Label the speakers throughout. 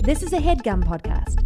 Speaker 1: This is a HeadGum podcast.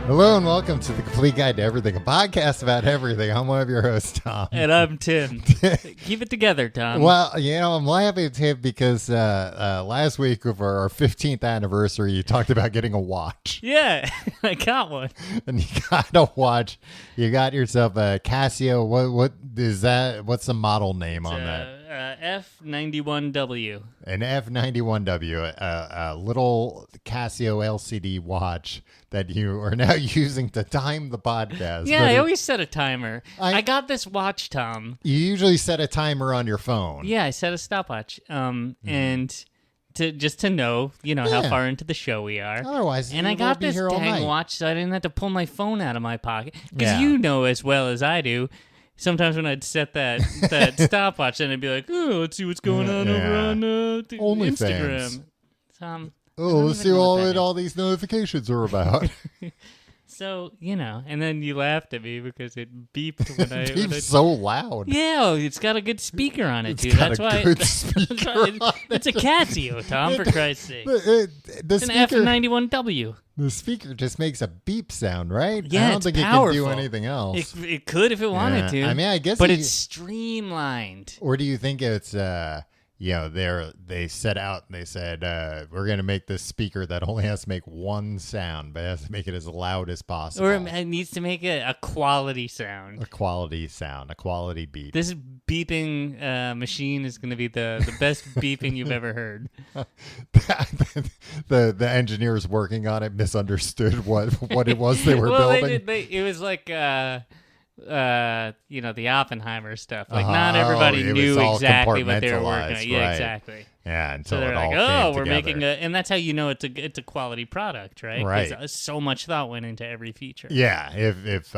Speaker 2: Hello and welcome to The Complete Guide to Everything, a podcast about everything. I'm one of your hosts, Tom.
Speaker 3: And I'm Tim. Keep it together, Tom.
Speaker 2: Well, I'm laughing, Tim, because last week for our 15th anniversary, you talked about getting a watch.
Speaker 3: Yeah, I got one.
Speaker 2: And you got a watch. You got yourself a Casio. What is that? What's the model name on that?
Speaker 3: F91W.
Speaker 2: An F91W, a little Casio LCD watch that you are now using to time the podcast.
Speaker 3: Yeah, I always set a timer. I got this watch, Tom.
Speaker 2: You usually set a timer on your phone.
Speaker 3: Yeah, I set a stopwatch. And to know, how far into the show we are.
Speaker 2: Otherwise,
Speaker 3: and I got this dang watch, so I didn't have to pull my phone out of my pocket. Because you know as well as I do, sometimes when I'd set that stopwatch, then I'd be like, "Oh, let's see what's going on over on Instagram."
Speaker 2: Let's see what all these notifications are about.
Speaker 3: So, and then you laughed at me because it beeped when I...
Speaker 2: It beeped so loud.
Speaker 3: Yeah, it's got a good speaker on it, too.
Speaker 2: That's why
Speaker 3: it's a Casio, Tom, for Christ's sake.
Speaker 2: It's
Speaker 3: an F91W.
Speaker 2: The speaker just makes a beep sound, right?
Speaker 3: Yeah,
Speaker 2: I don't think
Speaker 3: powerful.
Speaker 2: It can do anything else.
Speaker 3: It could if it wanted to.
Speaker 2: I mean, I guess...
Speaker 3: But it's streamlined.
Speaker 2: Or do you think it's... they set out and they said, we're going to make this speaker that only has to make one sound, but it has to make it as loud as possible.
Speaker 3: Or it needs to make it a quality sound.
Speaker 2: A quality sound, a quality beep.
Speaker 3: This beeping machine is going to be the best beeping you've ever heard.
Speaker 2: The engineers working on it misunderstood what it was they were building.
Speaker 3: It was like... the Oppenheimer stuff. Like, not everybody knew exactly what they were working on. Yeah,
Speaker 2: right.
Speaker 3: exactly.
Speaker 2: Yeah, until
Speaker 3: so they're
Speaker 2: it
Speaker 3: like,
Speaker 2: all came
Speaker 3: we're
Speaker 2: together.
Speaker 3: making and that's how you know it's a quality product, right?
Speaker 2: Right.
Speaker 3: Because so much thought went into every feature.
Speaker 2: Yeah, if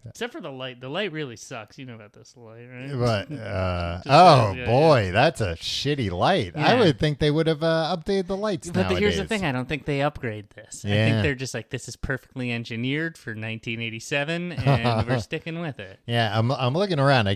Speaker 3: except for the light. The light really sucks. You know about this light, right?
Speaker 2: But
Speaker 3: boy,
Speaker 2: that's a shitty light.
Speaker 3: Yeah.
Speaker 2: I would think they would have updated the lights.
Speaker 3: But
Speaker 2: nowadays.
Speaker 3: Here's the thing: I don't think they upgrade this.
Speaker 2: Yeah.
Speaker 3: I think they're just like, this is perfectly engineered for 1987, and we're sticking with it.
Speaker 2: Yeah, I'm looking around. I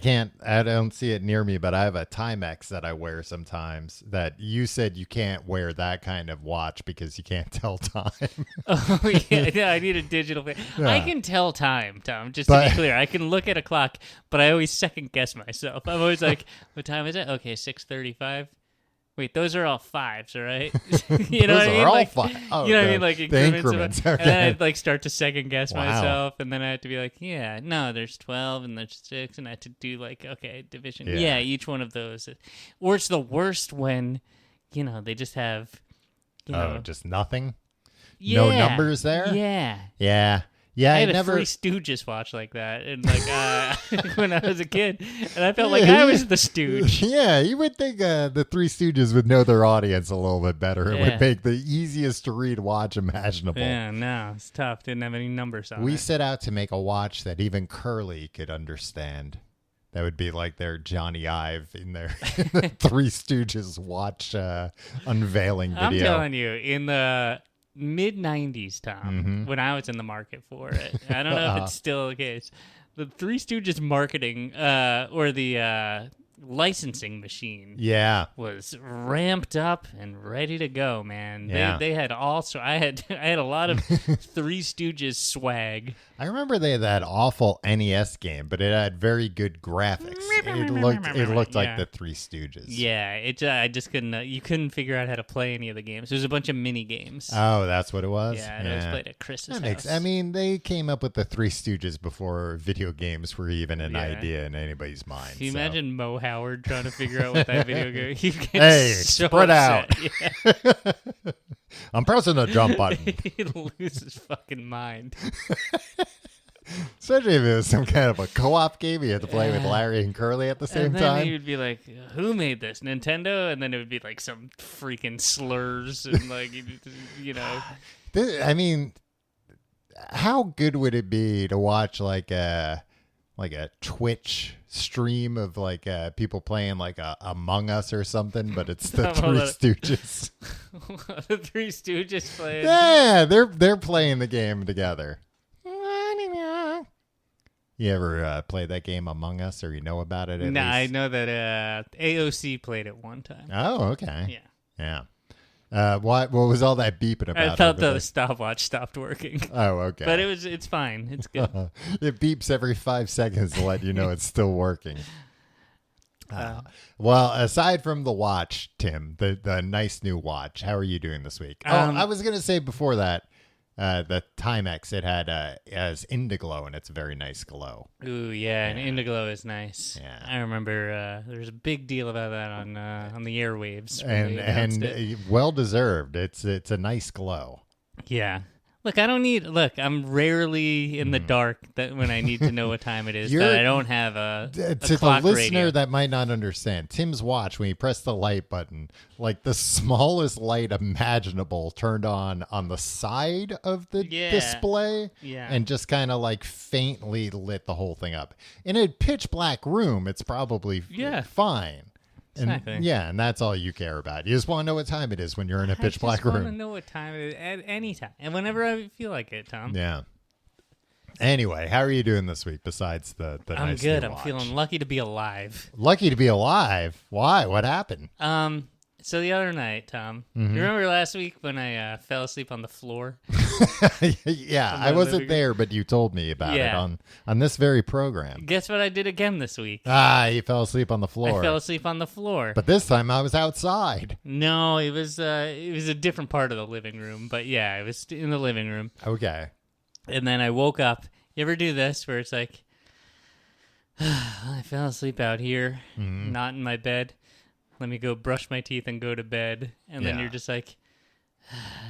Speaker 2: don't see it near me, but I have a Timex that I wear sometimes. That you said you can't wear that kind of watch because you can't tell time.
Speaker 3: Oh yeah, I need a digital.
Speaker 2: Yeah.
Speaker 3: I can tell time, Tom. Just to be clear, I can look at a clock, but I always second guess myself. I'm always like, "What time is it? Okay, 6:35. Wait, those are all fives, all right? You know what I mean?
Speaker 2: All five.
Speaker 3: Oh, you know what I mean? Like
Speaker 2: increments.
Speaker 3: And then I'd start to second guess
Speaker 2: Wow.
Speaker 3: myself, and then I had to be like, yeah, no, there's 12 and there's 6, and I had to do division. Yeah, each one of those. Or it's the worst when, they just have,
Speaker 2: just nothing.
Speaker 3: Yeah,
Speaker 2: no numbers there.
Speaker 3: Yeah.
Speaker 2: Yeah,
Speaker 3: I had a Three Stooges watch like that, and when I was a kid, and I felt like I was the Stooge.
Speaker 2: Yeah, you would think the Three Stooges would know their audience a little bit better. It would make the easiest to read watch imaginable.
Speaker 3: Yeah, no, it's tough. Didn't have any numbers on it.
Speaker 2: We set out to make a watch that even Curly could understand. That would be like their Johnny Ive in their Three Stooges watch unveiling video.
Speaker 3: I'm telling you, in the mid-90s, Tom, when I was in the market for it. I don't know if it's still the case. The Three Stooges marketing or the licensing machine was ramped up and ready to go, man. They had I had a lot of Three Stooges swag.
Speaker 2: I remember they had that awful NES game, but it had very good graphics. It looked like the Three Stooges.
Speaker 3: Yeah, I just couldn't. You couldn't figure out how to play any of the games. There was a bunch of mini games.
Speaker 2: Oh, that's what it was.
Speaker 3: Yeah, and it was played at Chris's house.
Speaker 2: I mean, they came up with the Three Stooges before video games were even an idea in anybody's mind.
Speaker 3: Can you imagine Mo Howard trying to figure out what that video game?
Speaker 2: Hey,
Speaker 3: so
Speaker 2: spread
Speaker 3: upset.
Speaker 2: out. Yeah. I'm pressing the jump button.
Speaker 3: He'd lose his fucking mind.
Speaker 2: Especially if it was some kind of a co-op game you had to play with Larry and Curly at the same
Speaker 3: and then
Speaker 2: time.
Speaker 3: He would be like, "Who made this? Nintendo?" And then it would be like some freaking slurs and
Speaker 2: I mean, how good would it be to watch like a Twitch stream of people playing Among Us or something, but it's the Three Stooges.
Speaker 3: The Three Stooges playing.
Speaker 2: Yeah, they're playing the game together. You ever play that game Among Us, or you know about it? At
Speaker 3: No, I
Speaker 2: least?
Speaker 3: know that AOC played it one time.
Speaker 2: Oh, okay.
Speaker 3: Yeah.
Speaker 2: Yeah. What was all that beeping about?
Speaker 3: I thought
Speaker 2: over there?
Speaker 3: the stopwatch stopped working.
Speaker 2: Oh, okay.
Speaker 3: But it's fine. It's good.
Speaker 2: It beeps every 5 seconds to let you know it's still working. Well, aside from the watch, Tim, the nice new watch, how are you doing this week? I was going to say before that, the Timex, it had as Indiglow, and it's a very nice glow.
Speaker 3: Ooh, yeah, and Indiglow is nice.
Speaker 2: Yeah.
Speaker 3: I remember there was a big deal about that on the airwaves.
Speaker 2: And well deserved. It's a nice glow.
Speaker 3: Yeah. Look, I'm rarely in the dark that when I need to know what time it is, that I don't have a
Speaker 2: to
Speaker 3: clock
Speaker 2: the listener
Speaker 3: radio.
Speaker 2: that might not understand, Tim's watch, when you press the light button, like the smallest light imaginable turned on the side of the display, and just kind of like faintly lit the whole thing up. In a pitch black room, it's probably fine.
Speaker 3: Exactly.
Speaker 2: And that's all you care about. You just want to know what time it is when you're in a pitch black room.
Speaker 3: I just want to know what time it is at any time, and whenever I feel like it, Tom.
Speaker 2: Yeah. Anyway, how are you doing this week besides the
Speaker 3: I'm
Speaker 2: nice
Speaker 3: good.
Speaker 2: new
Speaker 3: I'm
Speaker 2: watch?
Speaker 3: feeling lucky to be alive.
Speaker 2: Lucky to be alive? Why? What happened?
Speaker 3: So the other night, Tom, you remember last week when I fell asleep on the floor?
Speaker 2: Yeah, I wasn't there, but you told me about it on this very program.
Speaker 3: Guess what I did again this week?
Speaker 2: You fell asleep on the floor.
Speaker 3: I fell asleep on the floor.
Speaker 2: But this time I was outside.
Speaker 3: No, it was a different part of the living room, but yeah, it was in the living room.
Speaker 2: Okay.
Speaker 3: And then I woke up. You ever do this where it's like, I fell asleep out here, not in my bed. Let me go brush my teeth and go to bed. And then you're just like,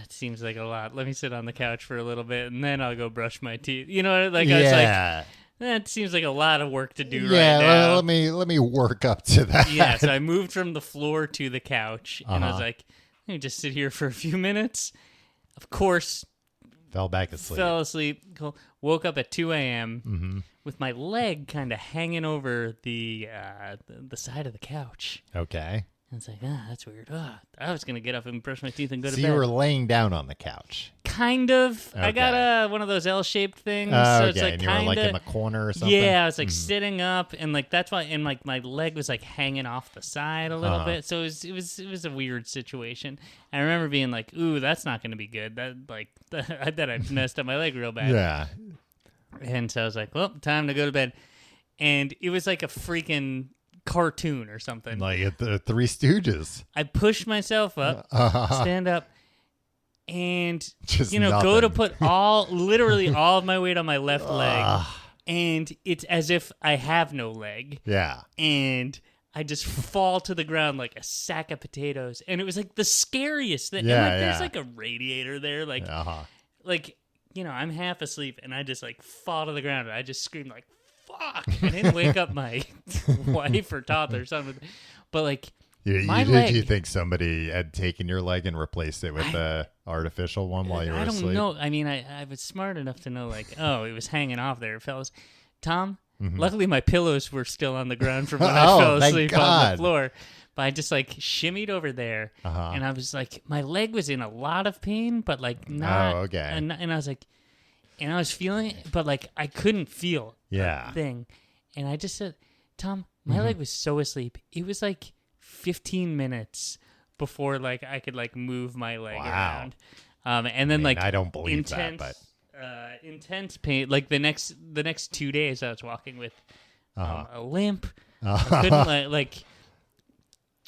Speaker 3: it seems like a lot. Let me sit on the couch for a little bit, and then I'll go brush my teeth. You know, like I was like, that seems like a lot of work to do right now.
Speaker 2: Let me work up to that.
Speaker 3: Yeah, so I moved from the floor to the couch, and I was like, let me just sit here for a few minutes. Of course,
Speaker 2: fell back asleep.
Speaker 3: Fell asleep. Woke up at 2 a.m. With my leg kind of hanging over the side of the couch.
Speaker 2: Okay.
Speaker 3: And it's like, that's weird. I was going to get up and brush my teeth and go to
Speaker 2: bed.
Speaker 3: So
Speaker 2: you were laying down on the couch.
Speaker 3: Kind of. Okay. I got one of those L-shaped things.
Speaker 2: So it's like and you were like in the corner or something?
Speaker 3: Yeah, I was like sitting up, and like that's why, and like my leg was like hanging off the side a little bit. So it was a weird situation. I remember being like, ooh, that's not going to be good. That I've messed up my leg real bad.
Speaker 2: Yeah.
Speaker 3: And so I was like, well, time to go to bed. And it was like a freaking cartoon or something.
Speaker 2: Like the Three Stooges.
Speaker 3: I pushed myself up, stand up, and
Speaker 2: just
Speaker 3: go to put literally all of my weight on my left leg. And it's as if I have no leg.
Speaker 2: Yeah.
Speaker 3: And I just fall to the ground like a sack of potatoes. And it was like the scariest thing.
Speaker 2: Yeah,
Speaker 3: and there's like a radiator there. Like, I'm half asleep, and I just like fall to the ground, and I just scream like, fuck. I didn't wake up my wife or toddler or something. But like,
Speaker 2: you think somebody had taken your leg and replaced it with the artificial one while you were asleep?
Speaker 3: I don't know. I mean, I was smart enough to know like, it was hanging off there, fellas. Tom, luckily my pillows were still on the ground from when I fell asleep on the floor. But I just like shimmied over there, and I was like, my leg was in a lot of pain, but like not.
Speaker 2: Oh, okay.
Speaker 3: And I was like, and I was feeling it, but like I couldn't feel a thing. And I just said, Tom, my leg was so asleep. It was like 15 minutes before like I could like move my leg around. And then I don't believe intense, that, but intense pain. Like the next 2 days, I was walking with a limp.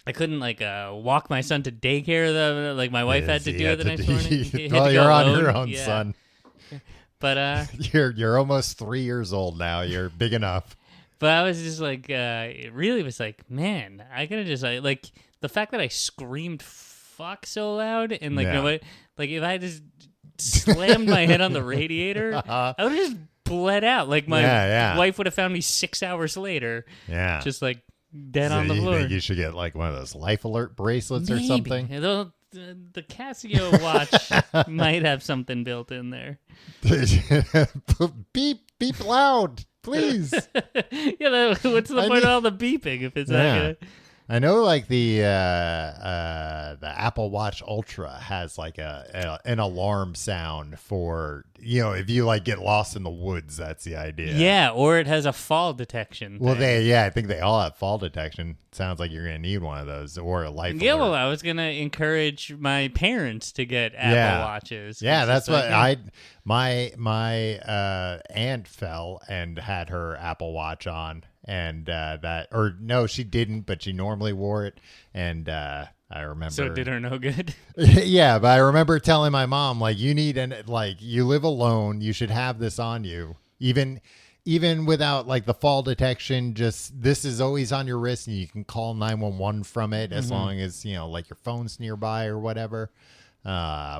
Speaker 3: I couldn't walk my son to daycare. Like my wife had to do it the next morning.
Speaker 2: Well, you're on your own, son.
Speaker 3: But
Speaker 2: you're almost 3 years old now. You're big enough.
Speaker 3: But I was just like, it really was like, man, I could have just like the fact that I screamed "fuck" so loud, and like nobody, like if I just slammed my head on the radiator, I would have just bled out. Like my wife would have found me 6 hours later. Yeah, just like. Dead on the floor. You think
Speaker 2: you should get like one of those life alert bracelets or something?
Speaker 3: The Casio watch might have something built in there.
Speaker 2: Beep loud, please.
Speaker 3: What's the point of all the beeping if it's not gonna?
Speaker 2: I know like the Apple Watch Ultra has like an alarm sound for, if you like get lost in the woods, that's the idea.
Speaker 3: Yeah, or it has a fall detection
Speaker 2: Well,
Speaker 3: thing.
Speaker 2: I think they all have fall detection. Sounds like you're going to need one of those or a life
Speaker 3: Yeah,
Speaker 2: alert.
Speaker 3: well, I was going to encourage my parents to get Apple Watches.
Speaker 2: Yeah, that's what
Speaker 3: my
Speaker 2: my aunt fell and had her Apple Watch on, and no, she didn't, but she normally wore it, and I remember.
Speaker 3: So it did her no good.
Speaker 2: Yeah, but I remember telling my mom, like, you live alone, you should have this on you, even without like the fall detection. Just this is always on your wrist, and you can call 911 from it as long as like your phone's nearby or whatever,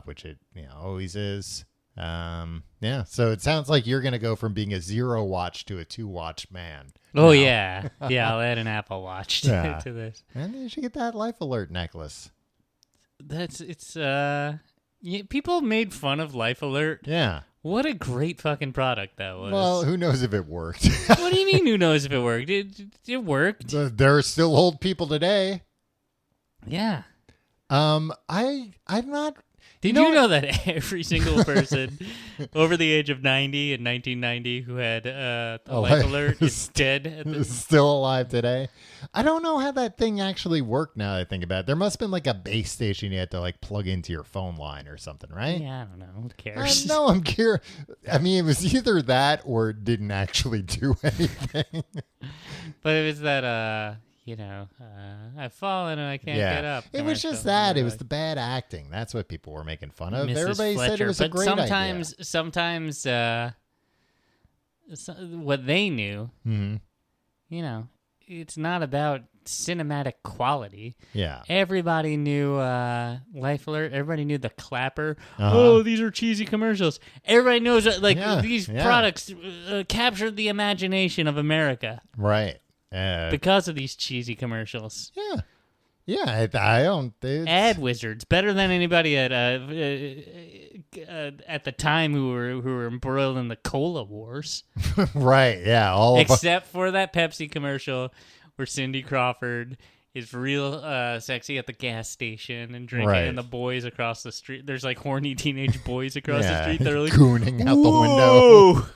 Speaker 2: which it always is. Yeah, so it sounds like you're gonna go from being a 0 watch to a 2 watch man.
Speaker 3: Oh yeah, I'll add an Apple Watch to this.
Speaker 2: And you should get that life alert necklace.
Speaker 3: People made fun of Life Alert.
Speaker 2: Yeah.
Speaker 3: What a great fucking product that was.
Speaker 2: Well, who knows if it worked?
Speaker 3: What do you mean? Who knows if it worked? It worked.
Speaker 2: There are still old people today.
Speaker 3: Yeah.
Speaker 2: I'm not.
Speaker 3: Did you know that every single person over the age of 90 in 1990 who had a Life Alert is dead?
Speaker 2: Still alive today? I don't know how that thing actually worked now that I think about it. There must have been like a base station you had to like plug into your phone line or something, right?
Speaker 3: Yeah, I don't know. Who cares?
Speaker 2: No, I'm curious. I mean, it was either that or it didn't actually do anything.
Speaker 3: But it was that, I've fallen and I can't get up.
Speaker 2: It was just that. It was the bad acting. That's what people were making fun of.
Speaker 3: Mrs.
Speaker 2: Everybody
Speaker 3: Fletcher.
Speaker 2: said it was a great idea.
Speaker 3: Sometimes what they knew, it's not about cinematic quality.
Speaker 2: Yeah.
Speaker 3: Everybody knew Life Alert. Everybody knew the clapper. Oh, these are cheesy commercials. Everybody knows that, these products captured the imagination of America.
Speaker 2: Right.
Speaker 3: Because of these cheesy commercials.
Speaker 2: Yeah. Yeah, I don't.
Speaker 3: Ad wizards, better than anybody at the time who were embroiled in the cola wars.
Speaker 2: Right? Yeah,
Speaker 3: except for that Pepsi commercial where Cindy Crawford is real sexy at the gas station and drinking, and the boys across the street. There's like horny teenage boys across the street. They're like
Speaker 2: gooning out the window.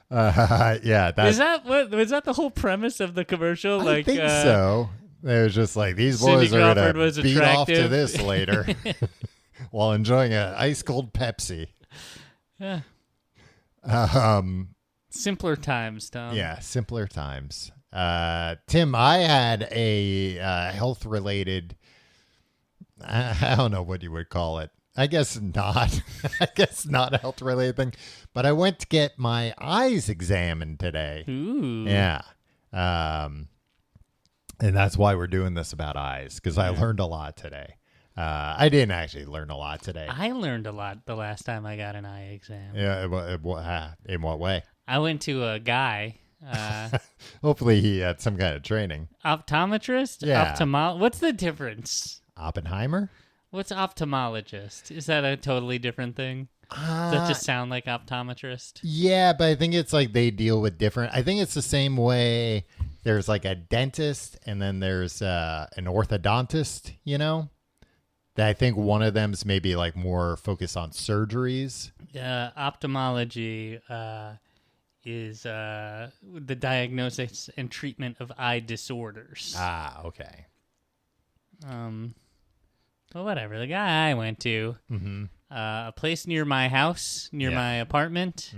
Speaker 2: Yeah,
Speaker 3: was that the whole premise of the commercial?
Speaker 2: I think so. It was just like these boys
Speaker 3: Cindy
Speaker 2: are
Speaker 3: Crawford
Speaker 2: gonna
Speaker 3: was
Speaker 2: beat off to
Speaker 3: attractive.
Speaker 2: this later while enjoying an ice cold Pepsi.
Speaker 3: Yeah. Simpler times, Tom.
Speaker 2: Yeah, simpler times. Tim, I had a health related. I don't know what you would call it. I guess not. I guess not a health related thing. But I went to get my eyes examined today.
Speaker 3: Ooh.
Speaker 2: Yeah. And that's why we're doing this about eyes, because I learned a lot today. I didn't actually learn a lot today.
Speaker 3: I learned a lot the last time I got an eye exam.
Speaker 2: Yeah. In what way?
Speaker 3: I went to a guy.
Speaker 2: Hopefully he had some kind of training.
Speaker 3: Optometrist?
Speaker 2: Yeah.
Speaker 3: What's the difference?
Speaker 2: Oppenheimer?
Speaker 3: What's ophthalmologist? Is that a totally different thing? Does that just sound like optometrist?
Speaker 2: Yeah, but I think it's like they deal with different. I think it's the same way. There's like a dentist, and then there's an orthodontist. That I think one of them's maybe like more focused on surgeries.
Speaker 3: Ophthalmology is the diagnosis and treatment of eye disorders.
Speaker 2: Ah, okay.
Speaker 3: Well, whatever. The guy I went to, a place near my house, near my apartment,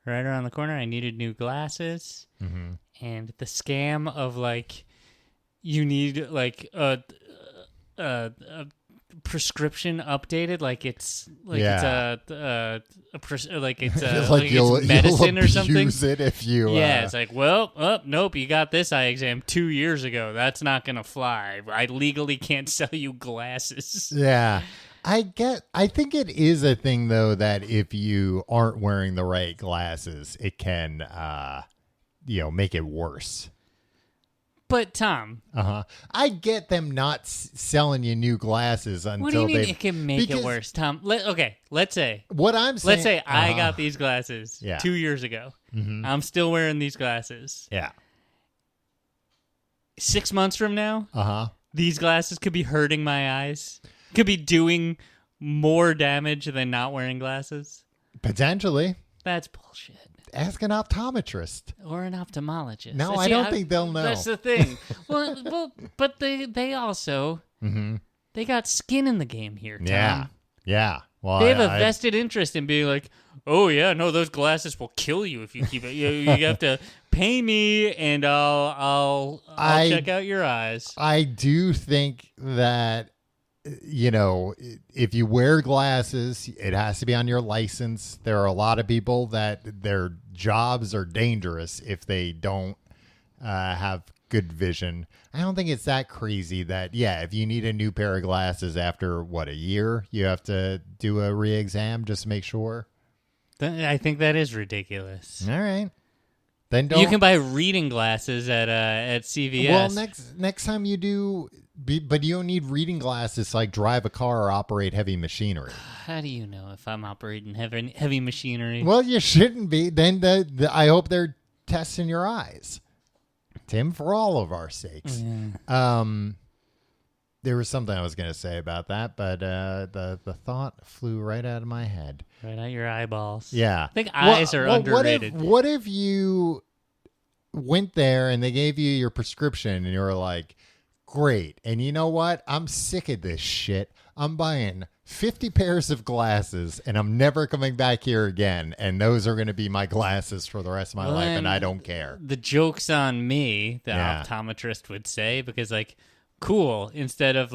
Speaker 3: right around the corner. I needed new glasses, and the scam of like, you need like a prescription updated, like it's like it's medicine or something.
Speaker 2: Use it if you.
Speaker 3: Yeah, it's like, nope, you got this eye exam 2 years ago. That's not gonna fly. I legally can't sell you glasses.
Speaker 2: Yeah, I think it is a thing though that if you aren't wearing the right glasses, it can, make it worse.
Speaker 3: But Tom,
Speaker 2: I get them not selling you new glasses until
Speaker 3: what do you mean it can make it worse, Tom? Let's say
Speaker 2: what I'm saying.
Speaker 3: Let's say I got these glasses 2 years ago. I'm still wearing these glasses.
Speaker 2: Yeah.
Speaker 3: 6 months from now,
Speaker 2: these
Speaker 3: glasses could be hurting my eyes. Could be doing more damage than not wearing glasses.
Speaker 2: Potentially.
Speaker 3: That's bullshit.
Speaker 2: Ask an optometrist
Speaker 3: or an ophthalmologist.
Speaker 2: No, I don't think they'll know.
Speaker 3: That's the thing. well, but they also they got skin in the game here, Tom.
Speaker 2: Yeah. Well,
Speaker 3: they have a vested interest in being like, oh yeah, no, those glasses will kill you if you keep it. You have to pay me, and I'll check out your eyes.
Speaker 2: I do think that, if you wear glasses, it has to be on your license. There are a lot of people that their jobs are dangerous if they don't have good vision. I don't think it's that crazy that, if you need a new pair of glasses after, a year, you have to do a re-exam just to make sure.
Speaker 3: I think that is ridiculous.
Speaker 2: All right. Then don't.
Speaker 3: You can buy reading glasses at CVS.
Speaker 2: Well, next time you do, but you don't need reading glasses to drive a car or operate heavy machinery.
Speaker 3: How do you know if I'm operating heavy machinery?
Speaker 2: Well, you shouldn't be. Then I hope they're testing your eyes, Tim, for all of our sakes.
Speaker 3: Yeah.
Speaker 2: There was something I was going to say about that, but the thought flew right out of my head.
Speaker 3: Right out your eyeballs.
Speaker 2: Yeah.
Speaker 3: I think eyes are underrated.
Speaker 2: What if you went there and they gave you your prescription and you were like, great. And you know what? I'm sick of this shit. I'm buying 50 pairs of glasses and I'm never coming back here again. And those are going to be my glasses for the rest of my life. And I don't care.
Speaker 3: The joke's on me, the optometrist would say, because cool. Instead of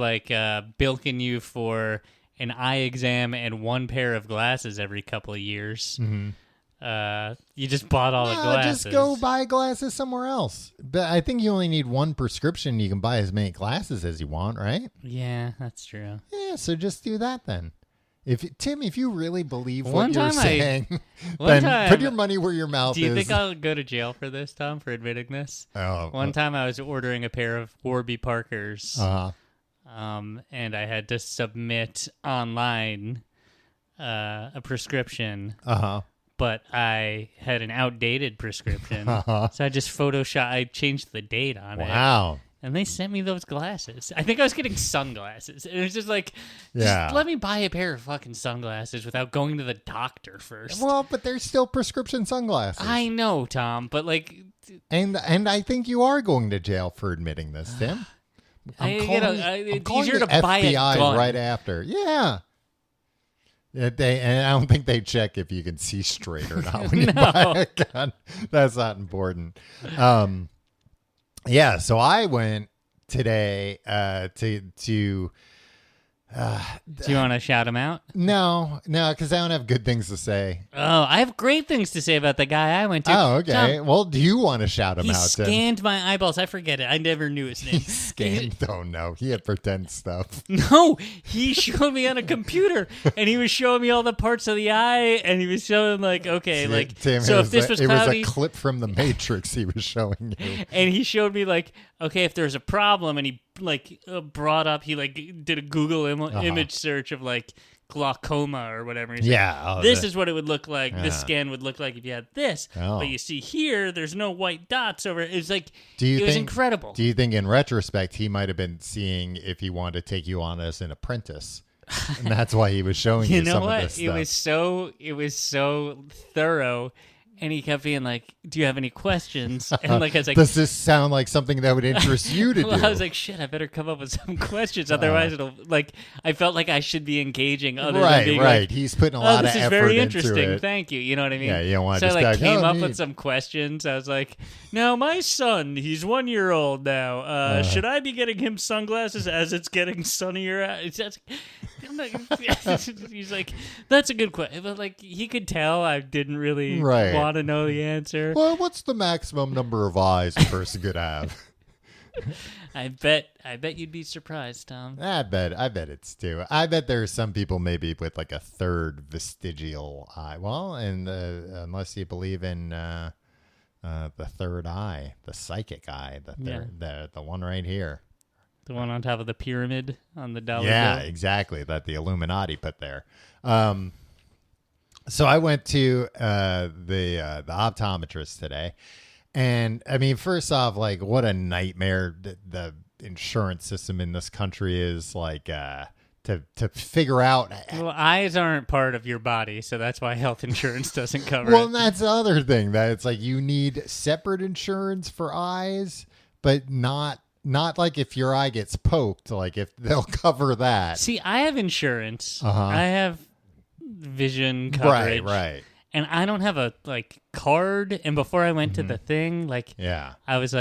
Speaker 3: bilking you for an eye exam and one pair of glasses every couple of years, you just bought all the glasses.
Speaker 2: Just go buy glasses somewhere else. But I think you only need one prescription. You can buy as many glasses as you want, right?
Speaker 3: Yeah, that's true.
Speaker 2: Yeah, so just do that then. If you really believe what you're saying, then put your money where your mouth is.
Speaker 3: Do you think I'll go to jail for this, Tom, for admitting this? One time I was ordering a pair of Warby Parkers, and I had to submit online a prescription. But I had an outdated prescription, so I just I changed the date on it.
Speaker 2: Wow.
Speaker 3: And they sent me those glasses. I think I was getting sunglasses. It was just just let me buy a pair of fucking sunglasses without going to the doctor first.
Speaker 2: Well, but they're still prescription sunglasses.
Speaker 3: I know, Tom, but
Speaker 2: And I think you are going to jail for admitting this, Tim. I'm calling
Speaker 3: easier
Speaker 2: the
Speaker 3: to buy a
Speaker 2: FBI
Speaker 3: gun.
Speaker 2: right after. Yeah. And I don't think they check if you can see straight or not when you buy a gun. That's not important. So I went today to
Speaker 3: do you want to shout him out?
Speaker 2: No, because I don't have good things to say.
Speaker 3: Oh, I have great things to say about the guy I went to.
Speaker 2: Oh, okay.
Speaker 3: Tom,
Speaker 2: well, do you want to shout him out?
Speaker 3: He scanned my eyeballs. I forget it. I never knew his name.
Speaker 2: He scanned? Oh, no. He had pretend stuff.
Speaker 3: No, he showed me on a computer, and he was showing me all the parts of the eye, and he was showing
Speaker 2: Tim,
Speaker 3: so if this was cloudy,
Speaker 2: it was a clip from The Matrix he was showing you.
Speaker 3: And he showed me okay, if there's a problem, and he brought up, he did a Google image search of glaucoma or whatever. He's this is what it would look like. This scan would look like if you had this. But you see here, there's no white dots over it. It's it was incredible.
Speaker 2: Do you think in retrospect he might have been seeing if he wanted to take you on as an apprentice? And that's why he was showing you some of this stuff.
Speaker 3: It was so thorough. And he kept being like, do you have any questions? And I was like,
Speaker 2: does this sound like something that would interest you to do?
Speaker 3: I was like, shit, I better come up with some questions. Otherwise, it'll I felt like I should be engaging other than being
Speaker 2: right. He's putting a lot of effort into it.
Speaker 3: This is very interesting. Thank you. You know what I mean?
Speaker 2: Yeah, you don't want to
Speaker 3: just
Speaker 2: I
Speaker 3: came up with some questions. I was like, now my son, he's 1 year old now. Should I be getting him sunglasses as it's getting sunnier out? He's like, that's a good question. But he could tell I didn't really want to know the answer.
Speaker 2: Well, what's the maximum number of eyes a person could have?
Speaker 3: I bet you'd be surprised, Tom.
Speaker 2: I bet it's two. I bet there's some people maybe with a third vestigial eye. Well, and unless you believe in the third eye, the psychic eye, the one right here.
Speaker 3: The one on top of the pyramid on the dollar bill?
Speaker 2: Exactly. That the Illuminati put there. So I went to the optometrist today, And I mean, first off, like, what a nightmare the insurance system in this country is, like, to figure out.
Speaker 3: Well, eyes aren't part of your body, so that's why health insurance doesn't cover
Speaker 2: Well,
Speaker 3: it.
Speaker 2: and that's the other thing, that it's like you need separate insurance for eyes, but not like if your eye gets poked, like if they'll cover that.
Speaker 3: See, I have insurance.
Speaker 2: Uh-huh.
Speaker 3: I have vision coverage.
Speaker 2: Right.
Speaker 3: And I don't have a card. And before I went to the thing,
Speaker 2: Yeah.
Speaker 3: I was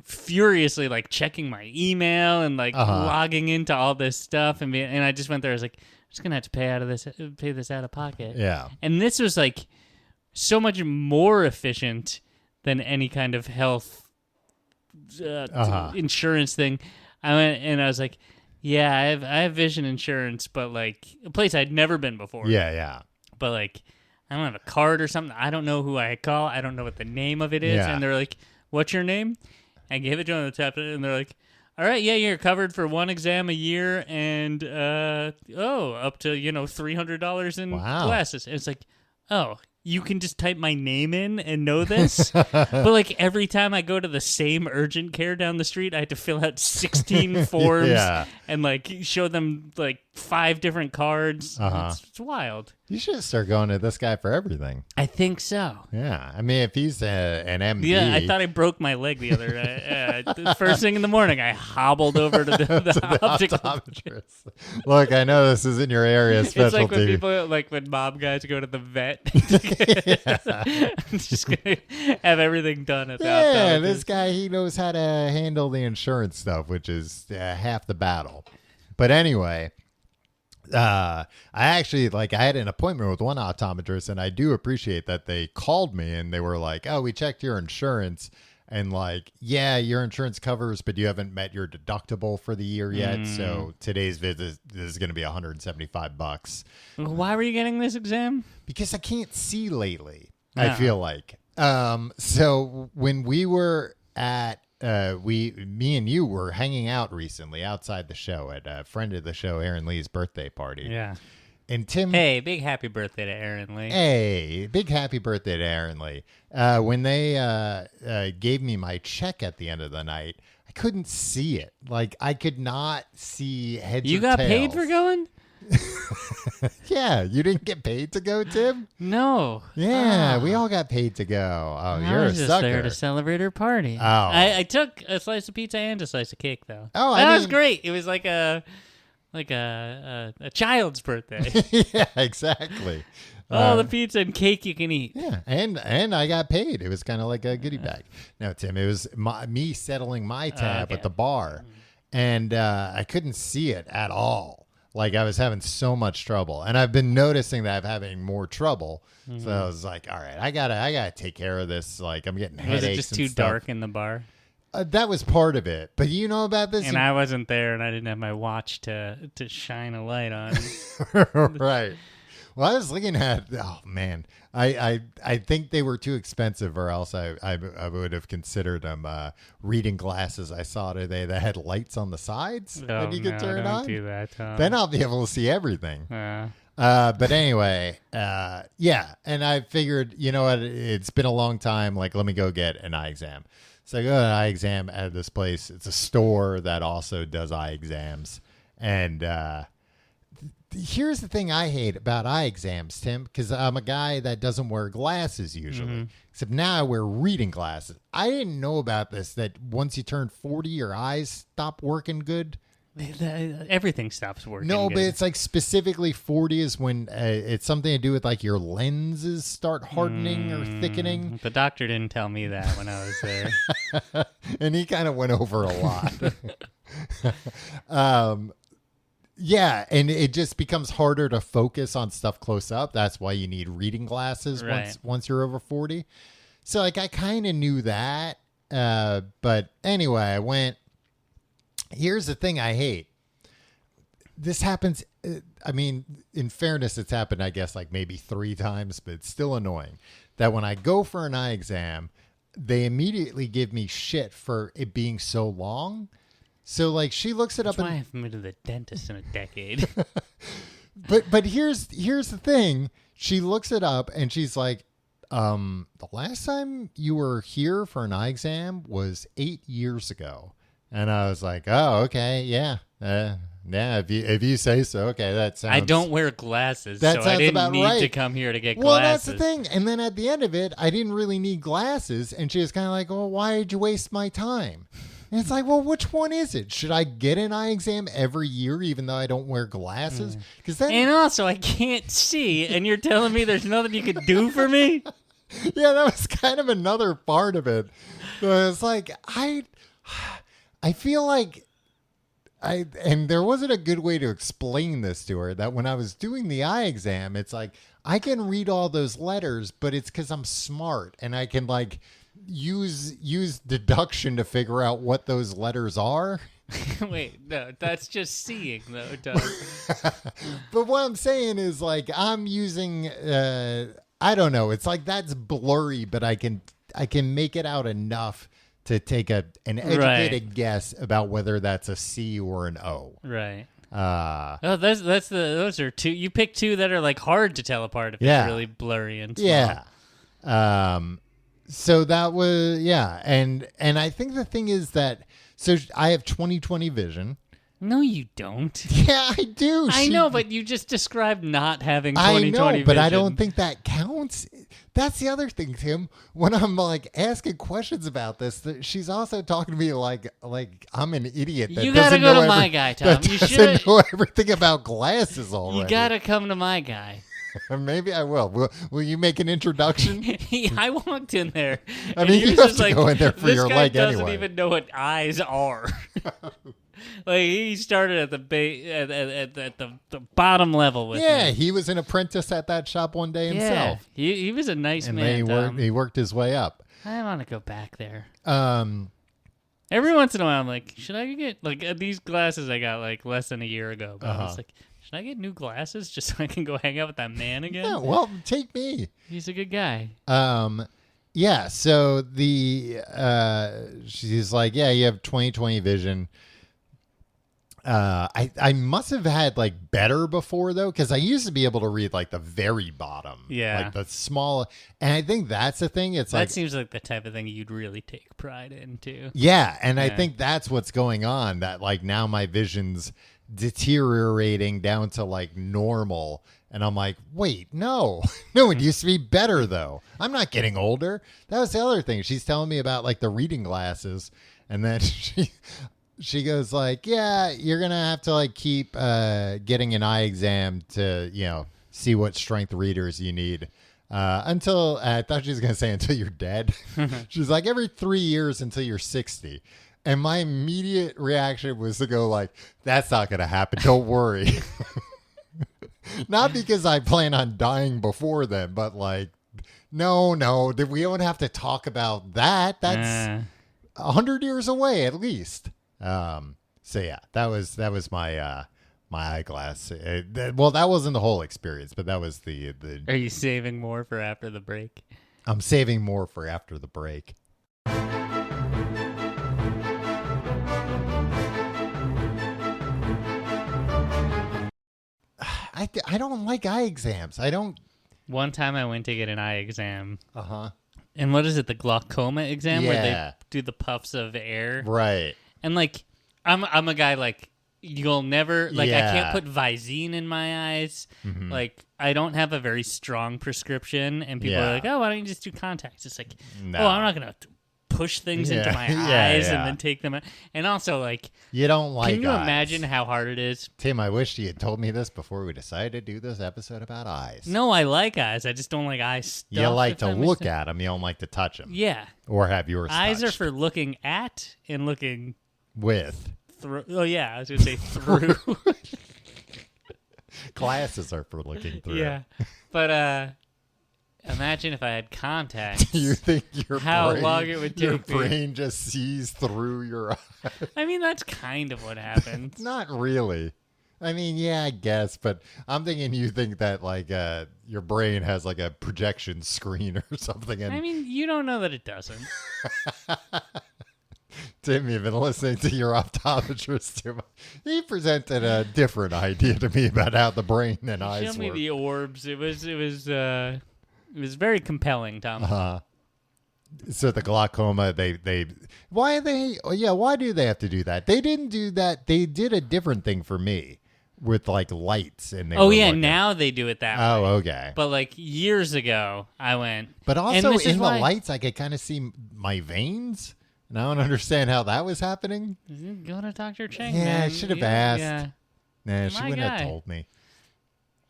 Speaker 3: furiously checking my email and logging into all this stuff, and I just went there. I was like, I'm just gonna have to pay this out of pocket.
Speaker 2: Yeah.
Speaker 3: And this was so much more efficient than any kind of health insurance thing. I went and I was like, yeah, I have vision insurance, but a place I'd never been before.
Speaker 2: Yeah.
Speaker 3: But I don't have a card or something. I don't know who I call. I don't know what the name of it is.
Speaker 2: Yeah.
Speaker 3: And they're like, what's your name? I gave it to them, and they're like, all right, yeah, you're covered for one exam a year and, up to, $300 in glasses. And it's like, oh, you can just type my name in and know this? But every time I go to the same urgent care down the street, I had to fill out 16 forms and show them 5 different cards. It's wild.
Speaker 2: You should start going to this guy for everything.
Speaker 3: I think so.
Speaker 2: Yeah. I mean, if he's an MD.
Speaker 3: Yeah, I thought I broke my leg the other day. First thing in the morning, I hobbled over to the
Speaker 2: optometrist. Look, I know this is in your area of specialty.
Speaker 3: It's when people, when mob guys go to the vet. I'm just going to have everything done at the optometrist.
Speaker 2: Yeah, this guy, he knows how to handle the insurance stuff, which is half the battle. But anyway, I actually, I had an appointment with one optometrist, and I do appreciate that they called me and they were like, oh, we checked your insurance, and yeah, your insurance covers, but you haven't met your deductible for the year yet. So today's visit is going to be $175.
Speaker 3: Why were you getting this exam?
Speaker 2: Because I can't see lately. I feel like. So when we were at me and you were hanging out recently outside the show at a friend of the show, Aaron Lee's birthday party.
Speaker 3: Yeah.
Speaker 2: And Tim.
Speaker 3: Hey, big happy birthday to Aaron Lee.
Speaker 2: Hey, big happy birthday to Aaron Lee. When they gave me my check at the end of the night, I couldn't see it. I could not see heads
Speaker 3: You
Speaker 2: or
Speaker 3: got
Speaker 2: tails.
Speaker 3: paid for going?
Speaker 2: Yeah, you didn't get paid to go, Tim?
Speaker 3: No.
Speaker 2: Yeah, we all got paid to go. Oh, you're a
Speaker 3: I was just
Speaker 2: sucker.
Speaker 3: there to celebrate her party.
Speaker 2: Oh.
Speaker 3: I took a slice of pizza and a slice of cake, though.
Speaker 2: Oh,
Speaker 3: that was great. It was like a child's birthday.
Speaker 2: Yeah, exactly.
Speaker 3: All the pizza and cake you can eat.
Speaker 2: Yeah, and I got paid. It was kind of like a goodie bag. No, Tim, it was me settling my tab at the bar, and I couldn't see it at all. I was having so much trouble, and I've been noticing that I'm having more trouble. So I was like, all right, I gotta take care of this. I'm getting headaches.
Speaker 3: Was it just too dark in the bar?
Speaker 2: That was part of it. But you know about this?
Speaker 3: And I wasn't there, and I didn't have my watch to shine a light on.
Speaker 2: Right. Well, I was looking at, oh man, I think they were too expensive, or else I would have considered them reading glasses. I saw today that had lights on the sides that you could turn on.
Speaker 3: Do that, Tom.
Speaker 2: Then I'll be able to see everything. But anyway, yeah. And I figured, you know what? It's been a long time. Let me go get an eye exam. So I go to an eye exam at this place. It's a store that also does eye exams, and here's the thing I hate about eye exams, Tim, because I'm a guy that doesn't wear glasses usually. Except now I wear reading glasses. I didn't know about this, that once you turn 40, your eyes stop working good.
Speaker 3: Everything stops working.
Speaker 2: No,
Speaker 3: good.
Speaker 2: but it's specifically 40 is when it's something to do with your lenses start hardening or thickening.
Speaker 3: The doctor didn't tell me that when I was there.
Speaker 2: And he kind of went over a lot. Yeah, and it just becomes harder to focus on stuff close up. That's why you need reading glasses once you're over 40. So I kind of knew that. But anyway, I went. Here's the thing I hate. This happens. I mean, in fairness, it's happened, I guess, maybe 3 times, but it's still annoying that when I go for an eye exam, they immediately give me shit for it being so long. So she looks it up.
Speaker 3: That's why I haven't been to the dentist in a decade.
Speaker 2: But here's the thing. She looks it up and she's like, The last time you were here for an eye exam was 8 years ago. And I was like, oh, okay, yeah. Yeah, if you say so, okay, that sounds...
Speaker 3: I don't wear glasses,
Speaker 2: that
Speaker 3: so
Speaker 2: sounds
Speaker 3: I didn't
Speaker 2: about
Speaker 3: need
Speaker 2: right.
Speaker 3: to come here to get
Speaker 2: Well,
Speaker 3: glasses.
Speaker 2: that's the thing. And then at the end of it, I didn't really need glasses. And she was kind of like, well, why did you waste my time? And it's like, well, which one is it? Should I get an eye exam every year even though I don't wear glasses? Because then...
Speaker 3: And also, I can't see, and you're telling me there's nothing you could do for me?
Speaker 2: Yeah, that was kind of another part of it. So it's like, I feel like... and there wasn't a good way to explain this to her, that when I was doing the eye exam, it's like I can read all those letters, but it's because I'm smart and I can like use deduction to figure out what those letters are.
Speaker 3: Wait, no, that's just seeing though, Doug.
Speaker 2: But what I'm saying is like I'm using I don't know, it's like that's blurry, but I can make it out enough to take an educated guess about whether that's a C or an O.
Speaker 3: Right. Those are two. You pick two that are like hard to tell apart if it's really blurry and small.
Speaker 2: Yeah. So that was and I think the thing is that I have 20/20 vision.
Speaker 3: No, you don't.
Speaker 2: Yeah, I do.
Speaker 3: I know, but you just described not having 20/20
Speaker 2: I know,
Speaker 3: vision.
Speaker 2: but I don't think that counts. That's the other thing, Tim. When I'm like asking questions about this, she's also talking to me like I'm an idiot. That
Speaker 3: you gotta go to my guy, Tom.
Speaker 2: That
Speaker 3: You
Speaker 2: doesn't know everything about glasses already.
Speaker 3: You gotta come to my guy.
Speaker 2: Maybe I will. Will you make an introduction?
Speaker 3: I walked in there.
Speaker 2: I mean, you have to go in there for your leg anyway.
Speaker 3: This guy doesn't even know what eyes are. Like he started at the bottom level with me.
Speaker 2: He was an apprentice at that shop one day himself.
Speaker 3: He was a nice
Speaker 2: and
Speaker 3: man.
Speaker 2: Then he worked his way up.
Speaker 3: I want to go back there. Every once in a while, I'm like, should I get like these glasses I got like less than a year ago? But I was like, should I get new glasses just so I can go hang out with that man again?
Speaker 2: Yeah, well, take me.
Speaker 3: He's a good guy.
Speaker 2: Yeah. So she's like, yeah, you have 20/20 vision. I must have had like better before though, because I used to be able to read like the very bottom, like the small. And I think that's the thing. It's
Speaker 3: that seems like the type of thing you'd really take pride in too.
Speaker 2: Yeah, and I think that's what's going on. That like now my vision's deteriorating down to like normal, and I'm like, wait, no, it used to be better though. I'm not getting older. That was the other thing. She's telling me about like the reading glasses, and then she goes like, yeah, you're going to have to like keep getting an eye exam to, see what strength readers you need until I thought she was going to say until you're dead. She's like every 3 years until you're 60. And my immediate reaction was to go like, that's not going to happen. Don't worry. Not because I plan on dying before then, but like, no, we don't have to talk about that. That's 100 years away at least. So yeah, that was my my eyeglass. Well, that wasn't the whole experience, but that was the.
Speaker 3: Are you saving more for after the break?
Speaker 2: I'm saving more for after the break. I don't like eye exams. I don't.
Speaker 3: One time I went to get an eye exam.
Speaker 2: Uh-huh.
Speaker 3: And what is it? The glaucoma exam where they
Speaker 2: Yeah.
Speaker 3: do the puffs of air.
Speaker 2: Right.
Speaker 3: And like I'm a guy like you'll never like I
Speaker 2: Yeah.
Speaker 3: can't put Visine in my eyes.
Speaker 2: Mhm.
Speaker 3: Like I don't have a very strong prescription and people are like, "Oh, why don't you just do contacts?" It's like,
Speaker 2: No.
Speaker 3: "Oh, I'm not going to push things into my
Speaker 2: Yeah,
Speaker 3: eyes
Speaker 2: yeah.
Speaker 3: and then take them out." And also like
Speaker 2: You don't like
Speaker 3: can you
Speaker 2: eyes.
Speaker 3: imagine how hard it is?
Speaker 2: Tim, I wish you had told me this before we decided to do this episode about eyes.
Speaker 3: No, I like eyes. I just don't like eye stuff.
Speaker 2: You like
Speaker 3: if
Speaker 2: to
Speaker 3: that makes
Speaker 2: look
Speaker 3: sense.
Speaker 2: at them. You don't like to touch them.
Speaker 3: Yeah.
Speaker 2: Or have yours
Speaker 3: Eyes
Speaker 2: touched.
Speaker 3: are for looking at and looking
Speaker 2: With.
Speaker 3: through. Oh yeah, I was going to say through.
Speaker 2: Glasses are for looking through.
Speaker 3: Yeah. But imagine if I had contacts.
Speaker 2: You think your
Speaker 3: How
Speaker 2: brain,
Speaker 3: long it would
Speaker 2: your
Speaker 3: take me.
Speaker 2: brain just sees through your eye?
Speaker 3: I mean, that's kind of what happens.
Speaker 2: Not really. I mean, yeah, I guess, but I'm thinking you think that like your brain has like a projection screen or something. And
Speaker 3: I mean, you don't know that it doesn't.
Speaker 2: Tim, you've been listening to your optometrist too much. He presented a different idea to me about how the brain and eyes
Speaker 3: Show me
Speaker 2: work.
Speaker 3: the orbs. It was It was very compelling, Tom.
Speaker 2: So the glaucoma, why do they have to do that? They didn't do that. They did a different thing for me with like lights. And
Speaker 3: now they do it that way.
Speaker 2: Oh, okay.
Speaker 3: But like years ago, I went.
Speaker 2: But also in the lights, I could kind of see my veins. And I don't understand how that was happening.
Speaker 3: Go to Dr. Cheng,
Speaker 2: yeah,
Speaker 3: man.
Speaker 2: I should have asked.
Speaker 3: Yeah.
Speaker 2: Nah, she wouldn't have told me.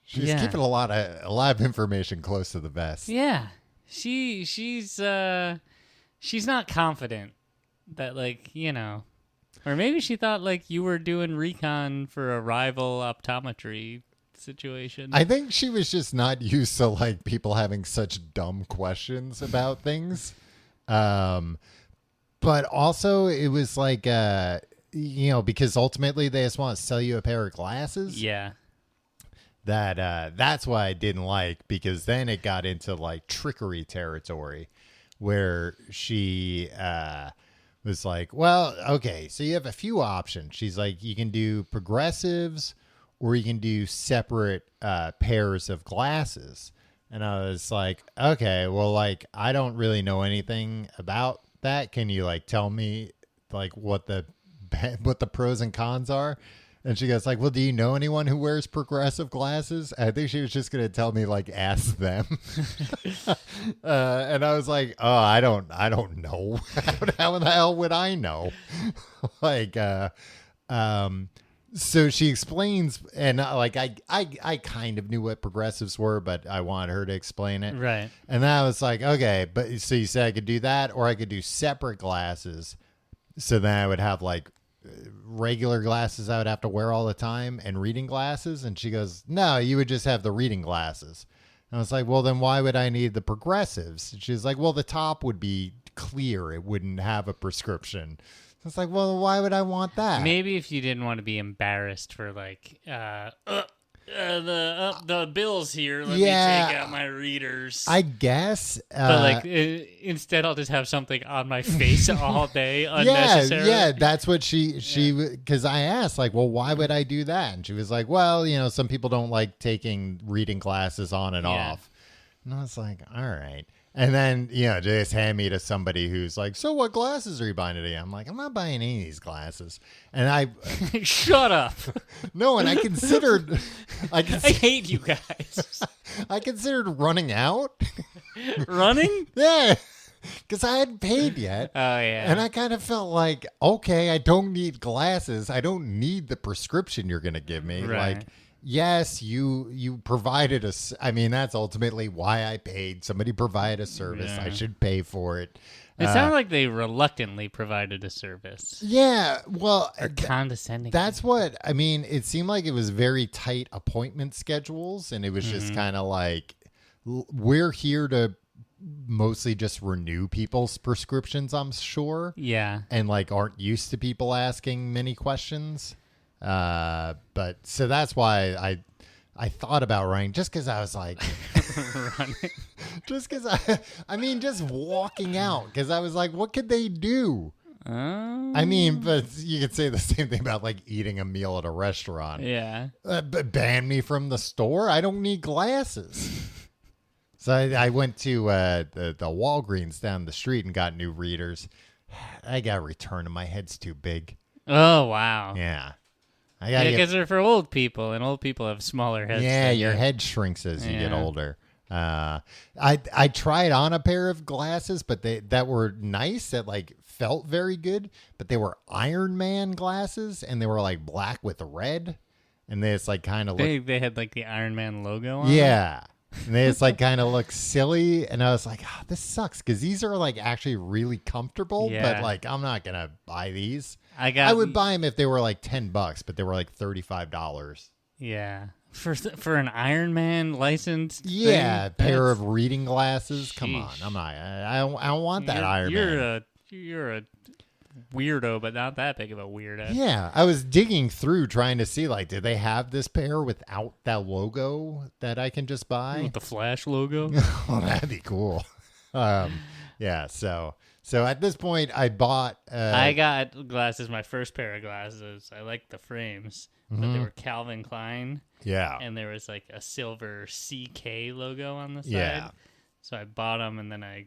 Speaker 2: She's keeping a lot of information close to the vest.
Speaker 3: Yeah. She's not confident that, like, you know, or maybe she thought like you were doing recon for a rival optometry situation.
Speaker 2: I think she was just not used to like people having such dumb questions about things. But also it was like, because ultimately they just want to sell you a pair of glasses.
Speaker 3: Yeah.
Speaker 2: That's why I didn't like, because then it got into like trickery territory where she was like, well, okay, so you have a few options. She's like, you can do progressives or you can do separate pairs of glasses. And I was like, okay, well, like, I don't really know anything about that. Can you like tell me like what the pros and cons are? And she goes like, well, do you know anyone who wears progressive glasses? I think she was just going to tell me like, ask them. And I was like, oh, I don't know. How in the hell would I know? So she explains, and like, I kind of knew what progressives were, but I wanted her to explain it.
Speaker 3: Right.
Speaker 2: And then I was like, okay, but so you said I could do that, or I could do separate glasses. So then I would have like regular glasses I would have to wear all the time and reading glasses. And she goes, no, you would just have the reading glasses. And I was like, well, then why would I need the progressives? And she's like, well, the top would be clear. It wouldn't have a prescription. So it's like, well, why would I want that?
Speaker 3: Maybe if you didn't want to be embarrassed for like, the bills here. Let me take out my readers.
Speaker 2: I guess.
Speaker 3: But like, instead I'll just have something on my face all day unnecessarily.
Speaker 2: Yeah, that's what she because I asked like, well, why would I do that? And she was like, well, some people don't like taking reading glasses on and off. And I was like, all right. And then, just hand me to somebody who's like, so what glasses are you buying today? I'm like, I'm not buying any of these glasses. And I...
Speaker 3: Shut up.
Speaker 2: No, and I considered...
Speaker 3: I hate you guys.
Speaker 2: I considered running out.
Speaker 3: Running?
Speaker 2: Yeah. Because I hadn't paid yet.
Speaker 3: Oh, yeah.
Speaker 2: And I kind of felt like, okay, I don't need glasses. I don't need the prescription you're going to give me.
Speaker 3: Right.
Speaker 2: Like... Yes, you provided us. I mean, that's ultimately why I paid. Somebody provided a service. I should pay for it.
Speaker 3: It sounded like they reluctantly provided a service.
Speaker 2: Yeah, well,
Speaker 3: or condescending.
Speaker 2: That's what I mean. It seemed like it was very tight appointment schedules, and it was just kind of like, we're here to mostly just renew people's prescriptions, I'm sure.
Speaker 3: Yeah, and
Speaker 2: like aren't used to people asking many questions. But so that's why I thought about running, just because I was like, running. Just because I mean, just walking out, because I was like, what could they do? I mean, but you could say the same thing about like eating a meal at a restaurant.
Speaker 3: Yeah.
Speaker 2: But ban me from the store. I don't need glasses. So I went to the Walgreens down the street and got new readers. I got a return and my head's too big.
Speaker 3: Oh, wow.
Speaker 2: Yeah.
Speaker 3: Because they're for old people, and old people have smaller heads.
Speaker 2: Yeah, your head shrinks as you get older. I tried on a pair of glasses, but that were nice, that like felt very good, but they were Iron Man glasses, and they were like black with red, and they just like kind of look.
Speaker 3: They had like the Iron Man logo on.
Speaker 2: Yeah. And they just like kind of look silly, and I was like, oh, this sucks, because these are like actually really comfortable, but like I'm not gonna buy these. I would buy them if they were like $10, but they were like $35.
Speaker 3: Yeah, for an Iron Man license.
Speaker 2: Yeah, pair of reading glasses. Sheesh. Come on, I'm not. I don't want that Iron Man.
Speaker 3: You're a weirdo, but not that big of a weirdo.
Speaker 2: Yeah, I was digging through trying to see like, did they have this pair without that logo that I can just buy?
Speaker 3: With the Flash logo?
Speaker 2: Oh, that'd be cool. Yeah, so at this point, I bought...
Speaker 3: I got glasses, my first pair of glasses. I liked the frames, but they were Calvin Klein.
Speaker 2: Yeah.
Speaker 3: And there was like a silver CK logo on the side.
Speaker 2: Yeah.
Speaker 3: So I bought them, and then I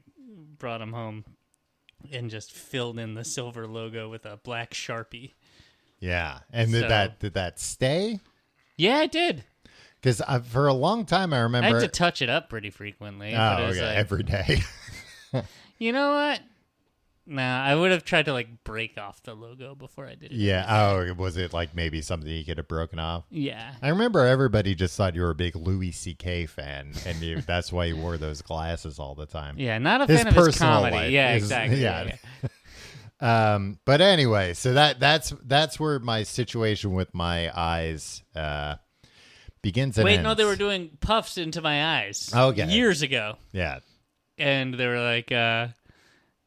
Speaker 3: brought them home and just filled in the silver logo with a black Sharpie.
Speaker 2: Yeah. And did that stay?
Speaker 3: Yeah, it did.
Speaker 2: Because for a long time, I remember...
Speaker 3: I had to touch it up pretty frequently.
Speaker 2: Oh, okay. Every day.
Speaker 3: You know what? Nah, I would have tried to break off the logo before I did it.
Speaker 2: Yeah. Oh, was it maybe something you could have broken off?
Speaker 3: Yeah.
Speaker 2: I remember everybody just thought you were a big Louis C.K. fan, and that's why you wore those glasses all the time.
Speaker 3: Yeah, not a fan of his comedy.
Speaker 2: Life
Speaker 3: Exactly.
Speaker 2: Yeah. But anyway, so that's where my situation with my eyes begins and ends.
Speaker 3: Wait, no, they were doing puffs into my eyes.
Speaker 2: Okay.
Speaker 3: Years ago.
Speaker 2: Yeah.
Speaker 3: And they were like,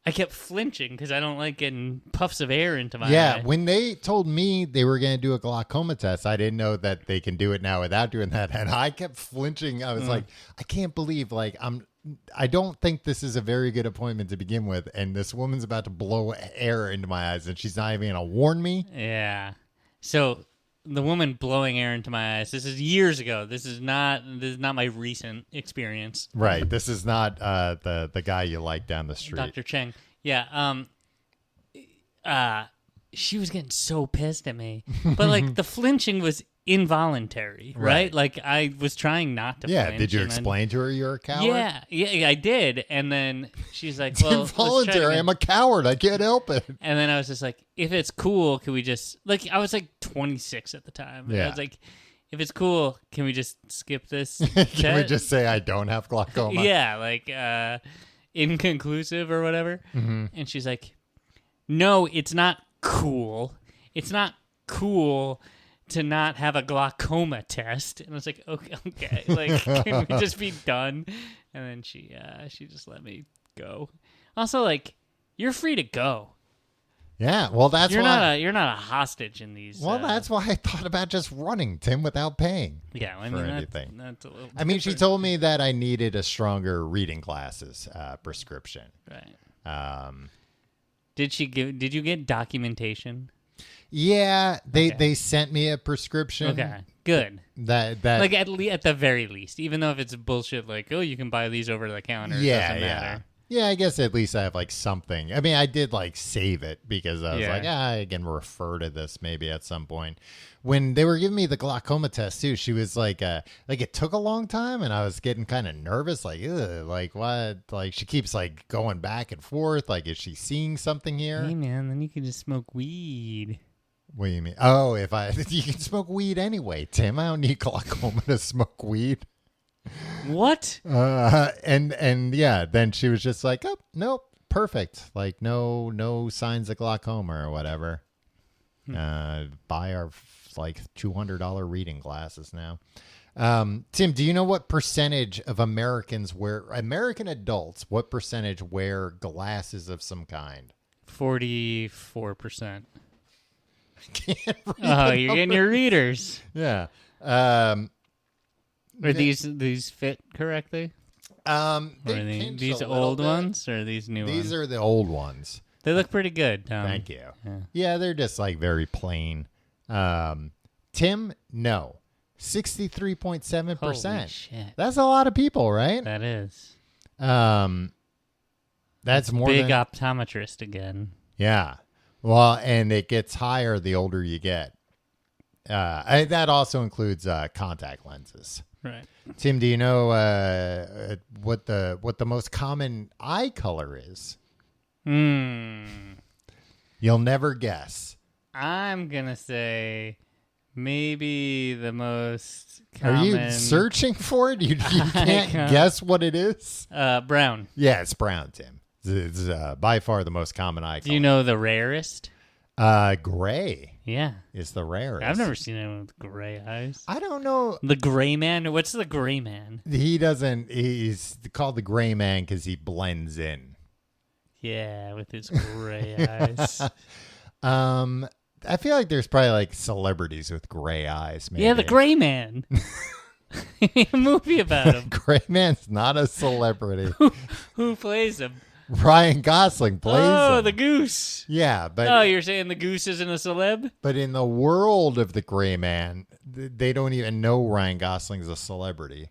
Speaker 3: I kept flinching because I don't like getting puffs of air into my eye.
Speaker 2: Yeah, when they told me they were going to do a glaucoma test, I didn't know that they can do it now without doing that. And I kept flinching. I was like, I can't believe, I don't think this is a very good appointment to begin with. And this woman's about to blow air into my eyes, and she's not even going to warn me.
Speaker 3: Yeah. So the woman blowing air into my eyes, this is years ago. This is not my recent experience.
Speaker 2: Right. This is not the guy you like down the street.
Speaker 3: Dr. Cheng. Yeah. She was getting so pissed at me. But the flinching was involuntary, right? I was trying not to flinch.
Speaker 2: Did you explain to her you're a coward?
Speaker 3: Yeah, I did. And then she's like,
Speaker 2: it's
Speaker 3: well,
Speaker 2: involuntary. I'm a coward. I can't help it.
Speaker 3: And then I was just like, if it's cool, can we just I was 26 at the time.
Speaker 2: Yeah.
Speaker 3: I was like, if it's cool, can we just skip this?
Speaker 2: Can we just say I don't have glaucoma?
Speaker 3: Yeah, inconclusive or whatever.
Speaker 2: Mm-hmm.
Speaker 3: And she's like, no, it's not cool. It's not cool to not have a glaucoma test. And I was like, okay. Can we just be done? And then she just let me go. Also, you're free to go.
Speaker 2: Yeah, well, that's
Speaker 3: you're
Speaker 2: why
Speaker 3: you're not a hostage in these.
Speaker 2: Well, that's why I thought about just running, Tim, without paying.
Speaker 3: Yeah, I
Speaker 2: for
Speaker 3: mean,
Speaker 2: anything.
Speaker 3: That's a little.
Speaker 2: I mean, she told me that I needed a stronger reading glasses prescription.
Speaker 3: Right. Did you get documentation?
Speaker 2: Yeah, they sent me a prescription.
Speaker 3: Okay, good.
Speaker 2: That
Speaker 3: at the very least, even though if it's bullshit, you can buy these over the counter. It doesn't matter.
Speaker 2: Yeah, I guess at least I have something. I mean, I did save it because I was I can refer to this maybe at some point. When they were giving me the glaucoma test too, she was it took a long time, and I was getting kind of nervous. What? She keeps going back and forth. Is she seeing something here?
Speaker 3: Hey man, then you can just smoke weed.
Speaker 2: What do you mean? Oh, you can smoke weed anyway, Tim. I don't need glaucoma to smoke weed.
Speaker 3: What?
Speaker 2: And yeah, then she was just like, oh, nope, perfect. No signs of glaucoma or whatever. Buy our $200 reading glasses now. Tim, do you know what percentage of American adults, what percentage wear glasses of some kind?
Speaker 3: 44%.
Speaker 2: Oh,
Speaker 3: you're getting your readers.
Speaker 2: Yeah.
Speaker 3: Are these fit correctly? These old ones or these new ones?
Speaker 2: These are the old ones.
Speaker 3: They look pretty good.
Speaker 2: Thank you. Yeah, they're just very plain. Tim, no. 63.7%.
Speaker 3: Holy shit.
Speaker 2: That's a lot of people, right?
Speaker 3: That is.
Speaker 2: That's more
Speaker 3: big
Speaker 2: than...
Speaker 3: optometrist again.
Speaker 2: Yeah. Well, and it gets higher the older you get. That also includes contact lenses.
Speaker 3: Right.
Speaker 2: Tim, do you know what the most common eye color is? You'll never guess.
Speaker 3: I'm gonna say maybe the most common...
Speaker 2: Are you searching for it? You can't guess what it is?
Speaker 3: Brown.
Speaker 2: Yeah, it's brown, Tim. It's by far the most common eye color.
Speaker 3: Do you know the rarest?
Speaker 2: Gray.
Speaker 3: Yeah.
Speaker 2: Is the rarest.
Speaker 3: I've never seen anyone with gray eyes.
Speaker 2: I don't know.
Speaker 3: The gray man? What's the gray man?
Speaker 2: He's called the gray man because he blends in.
Speaker 3: Yeah, with his gray eyes.
Speaker 2: I feel like there's probably celebrities with gray eyes. Maybe.
Speaker 3: Yeah, the gray man. A movie about him.
Speaker 2: Gray man's not a celebrity.
Speaker 3: Who plays him?
Speaker 2: Ryan Gosling plays him.
Speaker 3: Oh, the goose.
Speaker 2: Yeah, but
Speaker 3: you're saying the goose isn't a celeb?
Speaker 2: But in the world of the gray man, they don't even know Ryan Gosling's a celebrity.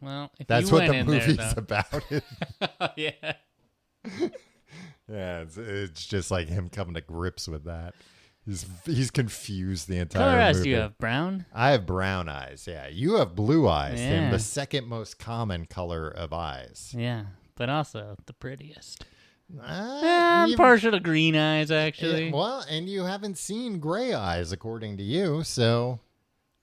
Speaker 3: Well, if
Speaker 2: That's
Speaker 3: you
Speaker 2: what
Speaker 3: went
Speaker 2: the
Speaker 3: in
Speaker 2: movie's
Speaker 3: there,
Speaker 2: about.
Speaker 3: yeah.
Speaker 2: Yeah, it's just like him coming to grips with that. He's confused the entire
Speaker 3: Color eyes
Speaker 2: movie.
Speaker 3: do you have? Brown?
Speaker 2: I have brown eyes. Yeah, you have blue eyes. Tim,
Speaker 3: Yeah.
Speaker 2: the second most common color of eyes.
Speaker 3: Yeah, but also the prettiest.
Speaker 2: Uh,
Speaker 3: I'm partial to green eyes, actually.
Speaker 2: Yeah, well, and you haven't seen gray eyes, according to you, so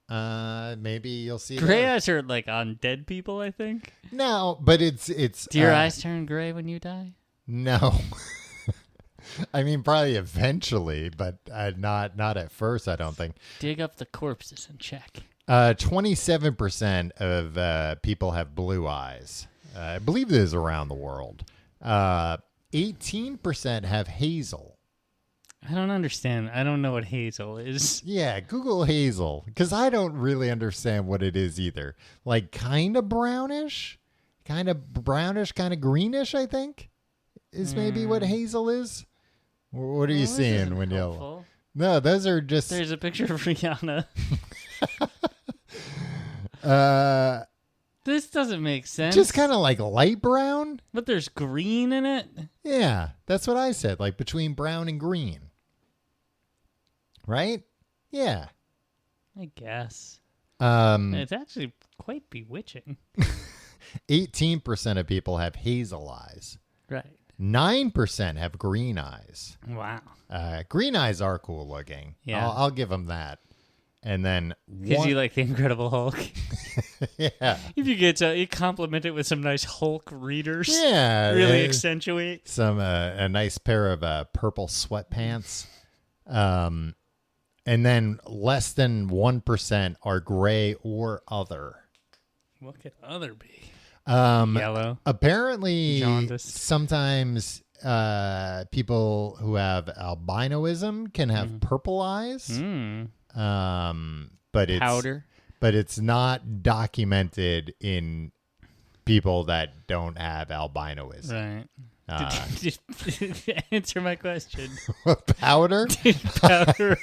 Speaker 2: maybe you'll see
Speaker 3: Gray
Speaker 2: those.
Speaker 3: eyes are like on dead people, I think.
Speaker 2: No, but it's.
Speaker 3: Do your eyes turn gray when you die?
Speaker 2: No. I mean, probably eventually, but not at first, I don't think.
Speaker 3: Dig up the corpses and check.
Speaker 2: 27% of people have blue eyes. I believe this is around the world. 18% have hazel.
Speaker 3: I don't understand. I don't know what hazel is.
Speaker 2: Yeah, Google hazel, because I don't really understand what it is either. Like kind of brownish, kind of greenish, I think, is maybe what hazel is. What are you seeing when you... No, those are just...
Speaker 3: There's a picture of Rihanna. This doesn't make sense.
Speaker 2: Just kind of like light brown.
Speaker 3: But there's green in it?
Speaker 2: Yeah, that's what I said, like between brown and green. Right? Yeah.
Speaker 3: I guess. It's actually quite bewitching.
Speaker 2: 18% of people have hazel eyes.
Speaker 3: Right.
Speaker 2: 9% have green eyes.
Speaker 3: Wow.
Speaker 2: Green eyes are cool looking.
Speaker 3: Yeah.
Speaker 2: I'll give them that. And then
Speaker 3: because you like the Incredible Hulk.
Speaker 2: Yeah.
Speaker 3: If you get to, you compliment it with some nice Hulk readers.
Speaker 2: Yeah.
Speaker 3: Really accentuate.
Speaker 2: Some a nice pair of purple sweatpants. And then less than 1% are gray or other.
Speaker 3: What could other be?
Speaker 2: Yellow. Apparently,
Speaker 3: jaundice.
Speaker 2: Sometimes people who have albinoism can have purple eyes. But it's
Speaker 3: powder.
Speaker 2: But it's not documented in people that don't have albinoism.
Speaker 3: Right. Did answer my question.
Speaker 2: Powder?
Speaker 3: Powder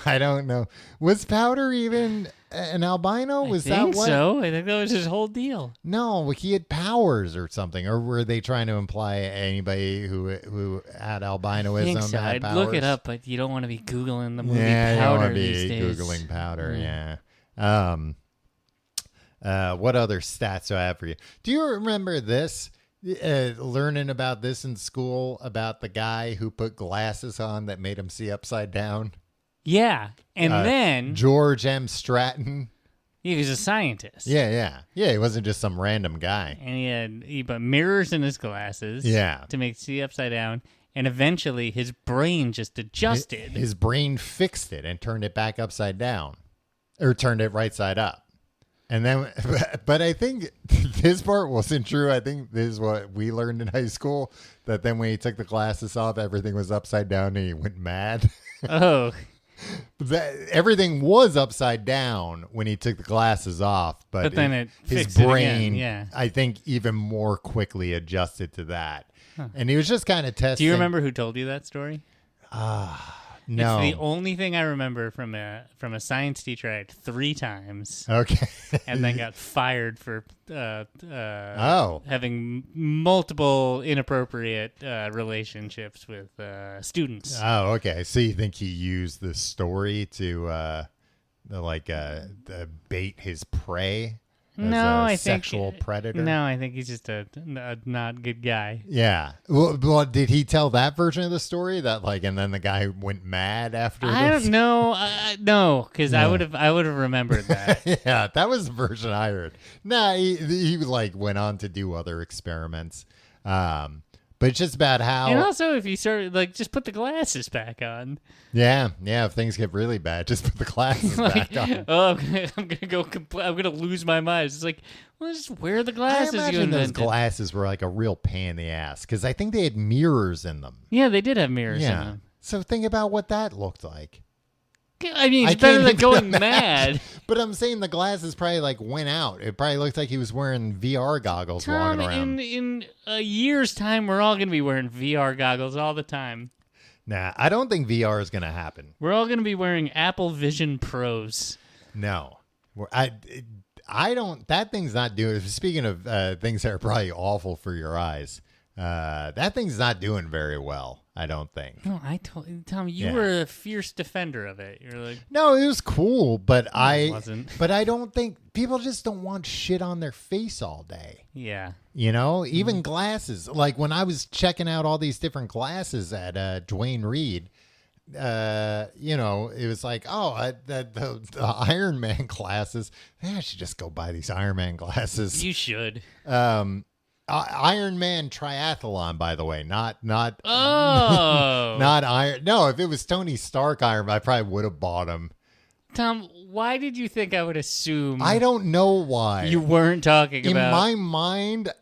Speaker 2: I don't know. Was Powder even an albino? Was
Speaker 3: I think
Speaker 2: that what?
Speaker 3: so. I think that was his whole deal.
Speaker 2: No, he had powers or something. Or were they trying to imply anybody who had albinoism
Speaker 3: I think so.
Speaker 2: had
Speaker 3: I'd
Speaker 2: powers?
Speaker 3: look it up, but you don't want to be Googling the movie
Speaker 2: Yeah,
Speaker 3: Powder
Speaker 2: you don't want to
Speaker 3: these
Speaker 2: be
Speaker 3: days.
Speaker 2: Googling Powder, yeah. What other stats do I have for you? Do you remember this? Learning about this in school about the guy who put glasses on that made him see upside down?
Speaker 3: Yeah. And then
Speaker 2: George M. Stratton.
Speaker 3: He was a scientist.
Speaker 2: Yeah. He wasn't just some random guy.
Speaker 3: And he put mirrors in his glasses to make see upside down. And eventually his brain just adjusted.
Speaker 2: His brain fixed it and turned it back upside down. Or turned it right side up. And then, but I think this part wasn't true. I think this is what we learned in high school, that then when he took the glasses off, everything was upside down and he went mad.
Speaker 3: Oh.
Speaker 2: Everything was upside down when he took the glasses off, but
Speaker 3: then
Speaker 2: his
Speaker 3: fixed it
Speaker 2: brain,
Speaker 3: again,
Speaker 2: I think, even more quickly adjusted to that. Huh. And he was just kind of testing.
Speaker 3: Do you remember who told you that story?
Speaker 2: No.
Speaker 3: It's the only thing I remember from a science teacher I had 3 times.
Speaker 2: Okay.
Speaker 3: And then got fired for having multiple inappropriate relationships with students.
Speaker 2: Oh, okay. So you think he used the story to bait his prey? I think sexual predator.
Speaker 3: No, I think he's just a not good guy.
Speaker 2: Yeah. Well, did he tell that version of the story that and then the guy went mad after?
Speaker 3: I don't know. No, because I would have remembered that.
Speaker 2: Yeah, that was the version I heard. Nah, he went on to do other experiments. But it's just about how.
Speaker 3: And also, if you start just put the glasses back on.
Speaker 2: Yeah. If things get really bad, just put the glasses back on.
Speaker 3: Oh, I'm gonna lose my mind. It's well, just wear the glasses.
Speaker 2: I imagine those glasses were a real pain in the ass because I think they had mirrors in them.
Speaker 3: Yeah, they did have mirrors in them.
Speaker 2: So think about what that looked like.
Speaker 3: I mean, it's better than going mad.
Speaker 2: But I'm saying the glasses probably went out. It probably looked like he was wearing VR goggles walking around.
Speaker 3: In a year's time, we're all going to be wearing VR goggles all the time.
Speaker 2: Nah, I don't think VR is going to happen.
Speaker 3: We're all going to be wearing Apple Vision Pros.
Speaker 2: No. I don't. That thing's not doing. Speaking of things that are probably awful for your eyes, that thing's not doing very well. I don't think.
Speaker 3: No, I told Tom, you were a fierce defender of it. You're like,
Speaker 2: no, it was cool, but
Speaker 3: it wasn't.
Speaker 2: But I don't think people just don't want shit on their face all day.
Speaker 3: Yeah.
Speaker 2: You know, even glasses. Like when I was checking out all these different glasses at Dwayne Reed, you know, it was like, oh, the Iron Man glasses. I should just go buy these Iron Man glasses.
Speaker 3: You should.
Speaker 2: Iron Man triathlon, by the way, not
Speaker 3: Oh,
Speaker 2: not Iron. No, if it was Tony Stark Iron Man, I probably would have bought him.
Speaker 3: Tom, why did you think I would assume?
Speaker 2: I don't know why.
Speaker 3: You weren't talking
Speaker 2: in
Speaker 3: about.
Speaker 2: my mind.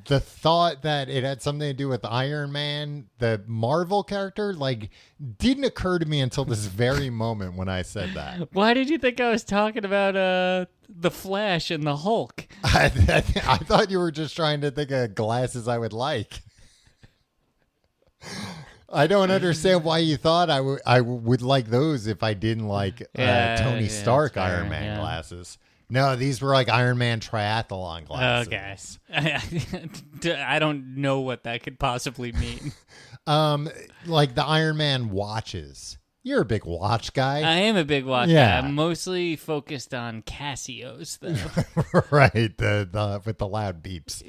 Speaker 2: The thought that it had something to do with Iron Man, the Marvel character, like, didn't occur to me until this very moment when I said that.
Speaker 3: Why did you think I was talking about the Flash and the Hulk?
Speaker 2: I thought you were just trying to think of glasses I would like. I don't understand why you thought I would like those if I didn't like Tony Stark Iron Man glasses. No, these were like Iron Man triathlon glasses.
Speaker 3: Okay. I don't know what that could possibly mean.
Speaker 2: Like the Iron Man watches. You're a big watch guy.
Speaker 3: I am a big watch guy. I'm mostly focused on Casios, though.
Speaker 2: Right, the with the loud beeps.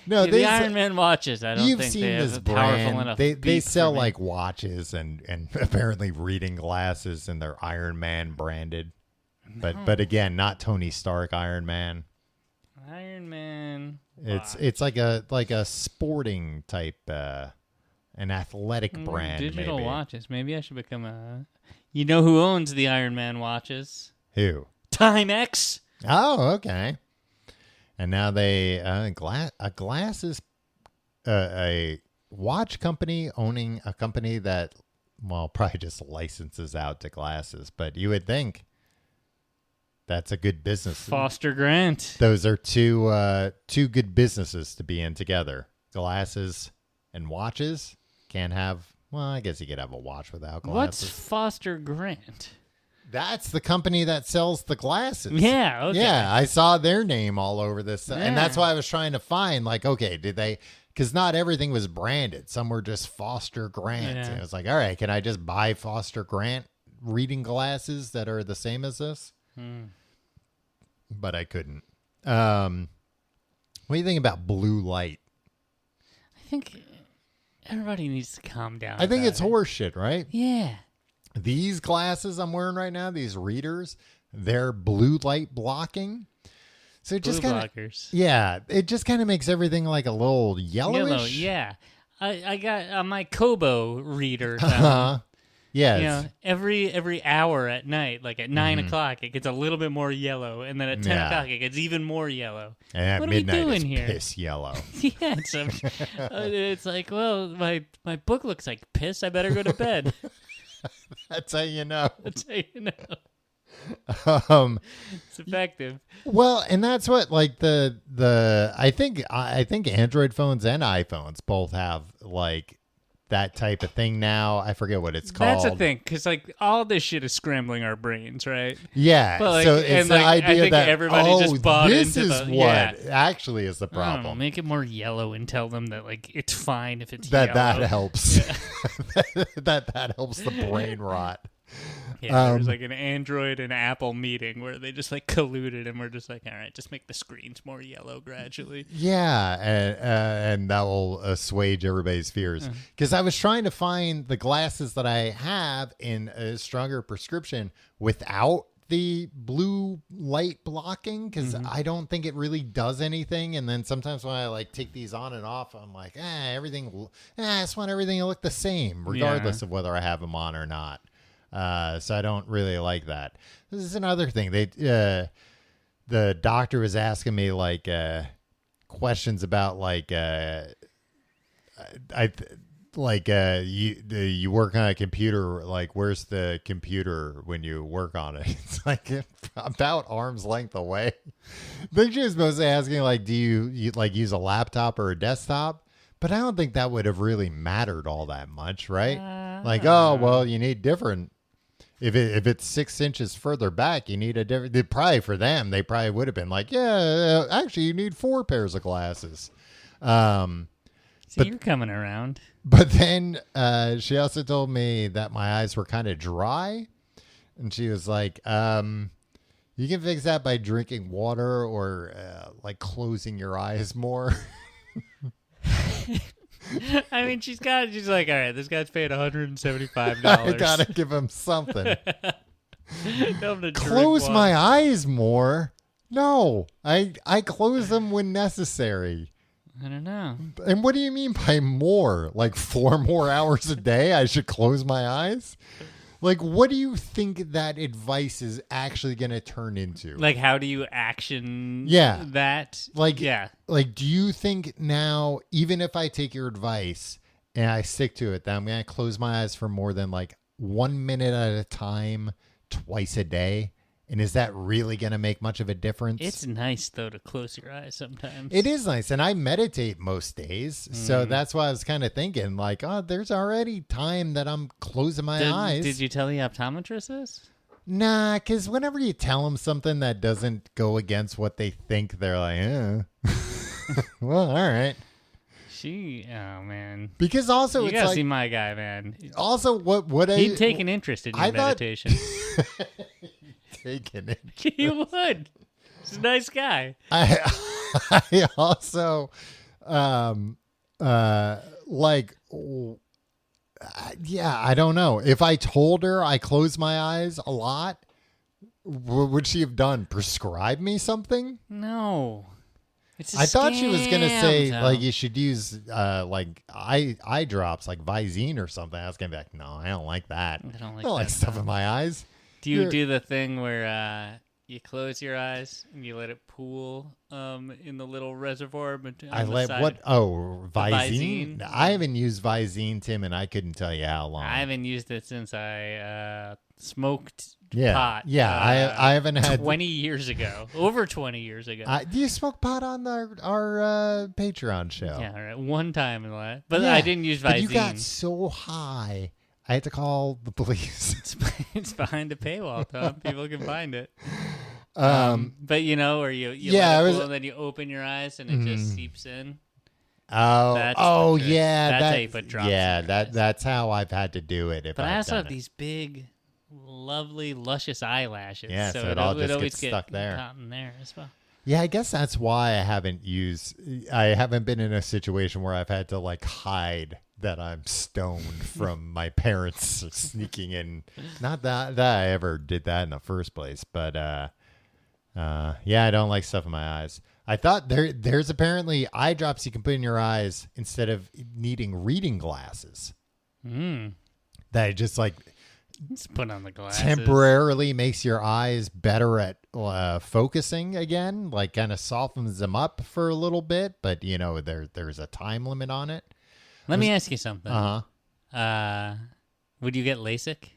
Speaker 2: No,
Speaker 3: the Iron Man watches. I don't think they have
Speaker 2: this
Speaker 3: a powerful enough.
Speaker 2: They sell like watches and apparently reading glasses, and they're Iron Man branded. But again, not Tony Stark Iron Man.
Speaker 3: Iron Man.
Speaker 2: It's like a sporting type, an athletic brand.
Speaker 3: Digital
Speaker 2: maybe.
Speaker 3: watches. Maybe I should become a. You know who owns the Iron Man watches?
Speaker 2: Who?
Speaker 3: Timex.
Speaker 2: Oh, okay. And now they glasses, a watch company owning a company that, well, probably just licenses out to glasses. But you would think. That's a good business.
Speaker 3: Foster Grant.
Speaker 2: Those are two good businesses to be in together. Glasses and watches. Can't have. Well, I guess you could have a watch without glasses.
Speaker 3: What's Foster Grant?
Speaker 2: That's the company that sells the glasses.
Speaker 3: Yeah. Okay.
Speaker 2: Yeah, I saw their name all over this, and that's why I was trying to find. Like, okay, did they? Because not everything was branded. Some were just Foster Grant.
Speaker 3: Yeah.
Speaker 2: And it was like, all right, can I just buy Foster Grant reading glasses that are the same as this? But I couldn't. What do you think about blue light?
Speaker 3: I think everybody needs to calm down.
Speaker 2: I think it's horseshit, right?
Speaker 3: Yeah.
Speaker 2: These glasses I'm wearing right now, these readers, they're blue light blocking. So it just kind of, yeah, it just kind of makes everything like a little yellowish.
Speaker 3: Yellow, yeah. I got my Kobo reader.
Speaker 2: Yeah,
Speaker 3: you know, every hour at night, like at 9 o'clock, it gets a little bit more yellow, and then at 10 o'clock, it gets even more yellow.
Speaker 2: And at
Speaker 3: what
Speaker 2: midnight,
Speaker 3: are we doing
Speaker 2: it's
Speaker 3: here?
Speaker 2: piss yellow.
Speaker 3: Yeah, it's like, well, my book looks like piss. I better go to bed.
Speaker 2: That's how you know.
Speaker 3: That's how you know. It's effective.
Speaker 2: Well, and that's what like the I think Android phones and iPhones both have like that type of thing now. I forget what it's called.
Speaker 3: That's the thing, because like all this shit is scrambling our brains, right?
Speaker 2: Yeah.
Speaker 3: But, like,
Speaker 2: so it's the idea
Speaker 3: I think
Speaker 2: that
Speaker 3: everybody just bought
Speaker 2: this
Speaker 3: into
Speaker 2: is
Speaker 3: the,
Speaker 2: what actually is the
Speaker 3: I don't know,
Speaker 2: problem.
Speaker 3: make it more yellow and tell them that like it's fine if it's
Speaker 2: that
Speaker 3: yellow.
Speaker 2: helps. that helps the brain rot.
Speaker 3: Yeah, there's like an Android and Apple meeting where they just like colluded, and we're just like, all right, just make the screens more yellow gradually.
Speaker 2: Yeah, and that will assuage everybody's fears. Because I was trying to find the glasses that I have in a stronger prescription without the blue light blocking, because I don't think it really does anything. And then sometimes when I like take these on and off, I'm like, I just want everything to look the same, regardless of whether I have them on or not. So I don't really like that. This is another thing. The doctor was asking me like questions about like you work on a computer, like where's the computer when you work on it? It's like about arm's length away. I think she was mostly asking like, do you like use a laptop or a desktop? But I don't think that would have really mattered all that much, right? Like, oh well, you need different. If it's 6 inches further back, you need a different. Probably for them, they probably would have been like, yeah, actually, you need 4 pairs of glasses.
Speaker 3: See, you're coming around.
Speaker 2: But then she also told me that my eyes were kind of dry, and she was like, "You can fix that by drinking water or like closing your eyes more."
Speaker 3: I mean, she's like, all right, this guy's paid $175.
Speaker 2: I gotta give him something.
Speaker 3: Tell him to
Speaker 2: Close
Speaker 3: drink
Speaker 2: my
Speaker 3: water.
Speaker 2: eyes more? No, I close them when necessary.
Speaker 3: I don't know.
Speaker 2: And what do you mean by more? Like 4 more hours a day? I should close my eyes? Like, what do you think that advice is actually going to turn into?
Speaker 3: Like, how do you action that?
Speaker 2: Like,
Speaker 3: yeah.
Speaker 2: Like, do you think now, even if I take your advice and I stick to it, that I'm going to close my eyes for more than like 1 minute at a time, twice a day? And is that really going to make much of a difference?
Speaker 3: It's nice, though, to close your eyes sometimes.
Speaker 2: It is nice. And I meditate most days. So that's why I was kind of thinking, like, oh, there's already time that I'm closing my eyes.
Speaker 3: Did you tell the optometrist this?
Speaker 2: Nah, because whenever you tell them something that doesn't go against what they think, they're like, well, all right.
Speaker 3: Oh, man.
Speaker 2: Because also,
Speaker 3: you
Speaker 2: it's
Speaker 3: gotta
Speaker 2: like,
Speaker 3: see my guy, man.
Speaker 2: Also,
Speaker 3: he'd take an interest in your meditation.
Speaker 2: Taking it.
Speaker 3: He would. He's a nice guy.
Speaker 2: I also, like, yeah, I don't know. If I told her I close my eyes a lot, what would she have done? Prescribe me something?
Speaker 3: No. It's a
Speaker 2: I thought she was going to say,
Speaker 3: scam,
Speaker 2: like, you should use, like, eye drops, like Visine or something. I was going to be like, no, I don't like that.
Speaker 3: I don't
Speaker 2: like
Speaker 3: that
Speaker 2: stuff in my eyes.
Speaker 3: Do you do the thing where you close your eyes and you let it pool in the little reservoir?
Speaker 2: I let
Speaker 3: side?
Speaker 2: what? Oh, Visine?
Speaker 3: Visine?
Speaker 2: I haven't used Visine, Tim, and I couldn't tell you how long.
Speaker 3: I haven't used it since I smoked
Speaker 2: yeah.
Speaker 3: pot.
Speaker 2: Yeah, I haven't had
Speaker 3: 20 years ago. Over 20 years ago.
Speaker 2: Do you smoke pot on our Patreon show?
Speaker 3: Yeah, all right. One time in life. But
Speaker 2: yeah,
Speaker 3: I didn't use Visine.
Speaker 2: But you got so high, I had to call the police.
Speaker 3: It's behind a paywall, Tom. People can find it. But you know, or you
Speaker 2: let
Speaker 3: it pool and then you open your eyes and it just seeps in.
Speaker 2: Oh, yeah.
Speaker 3: That's how you put drops.
Speaker 2: Yeah, that's how I've had to do it.
Speaker 3: But I also have these big, lovely, luscious eyelashes.
Speaker 2: Yeah, so it all just gets stuck there.
Speaker 3: Caught in there as well.
Speaker 2: Yeah, I guess that's why I haven't been in a situation where I've had to like hide that I'm stoned from my parents sneaking in. Not that I ever did that in the first place, but yeah, I don't like stuff in my eyes. I thought there's apparently eye drops you can put in your eyes instead of needing reading glasses. That just like
Speaker 3: just put on the glasses.
Speaker 2: Temporarily makes your eyes better at focusing again, like kind of softens them up for a little bit, but you know there's a time limit on it.
Speaker 3: Let me ask you something. Would you get LASIK?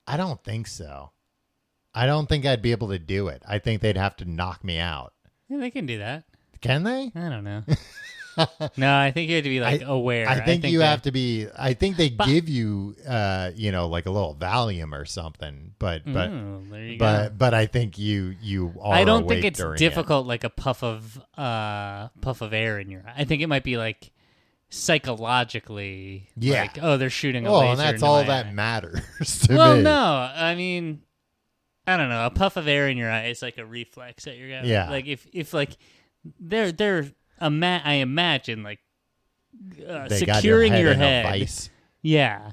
Speaker 2: I don't think so. I don't think I'd be able to do it. I think they'd have to knock me out.
Speaker 3: Yeah, they can do that.
Speaker 2: Can they?
Speaker 3: I don't know. No, I think you have to be like aware.
Speaker 2: I think you have to be. I think they give you, like a little Valium or something. But
Speaker 3: there you go.
Speaker 2: I think you are.
Speaker 3: I don't think it's
Speaker 2: during
Speaker 3: difficult like a puff of air in your eye. I think it might be like psychologically.
Speaker 2: Yeah.
Speaker 3: Like, oh, they're shooting a laser.
Speaker 2: And that's
Speaker 3: into
Speaker 2: all
Speaker 3: my
Speaker 2: that
Speaker 3: eye.
Speaker 2: matters to
Speaker 3: Well,
Speaker 2: me.
Speaker 3: no, I mean, I don't know. A puff of air in your eye is like a reflex that you're gonna.
Speaker 2: Yeah.
Speaker 3: Like if like they're I imagine like
Speaker 2: They
Speaker 3: securing
Speaker 2: got
Speaker 3: your
Speaker 2: in
Speaker 3: head.
Speaker 2: a vice.
Speaker 3: Yeah.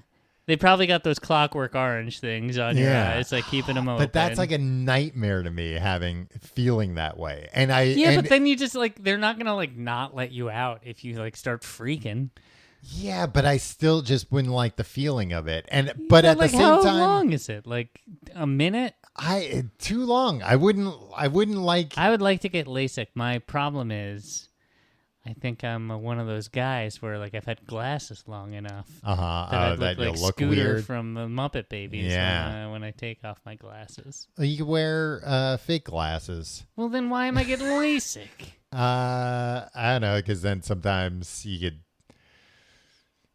Speaker 3: They probably got those clockwork orange things on your eyes, like keeping them open.
Speaker 2: But that's like a nightmare to me, feeling that way. And
Speaker 3: but then you just like they're not gonna like not let you out if you like start freaking.
Speaker 2: Yeah, but I still just wouldn't like the feeling of it. But at
Speaker 3: like,
Speaker 2: the same
Speaker 3: how
Speaker 2: time,
Speaker 3: long is it? Like a minute?
Speaker 2: Too long. I wouldn't like.
Speaker 3: I would like to get LASIK. My problem is, I think I'm one of those guys where like I've had glasses long enough that I'd
Speaker 2: that
Speaker 3: look
Speaker 2: you
Speaker 3: like
Speaker 2: look
Speaker 3: Scooter
Speaker 2: weird
Speaker 3: from the Muppet Babies.
Speaker 2: Yeah.
Speaker 3: When I take off my glasses.
Speaker 2: You could wear fake glasses.
Speaker 3: Well, then why am I getting LASIK?
Speaker 2: I don't know, because then sometimes you could.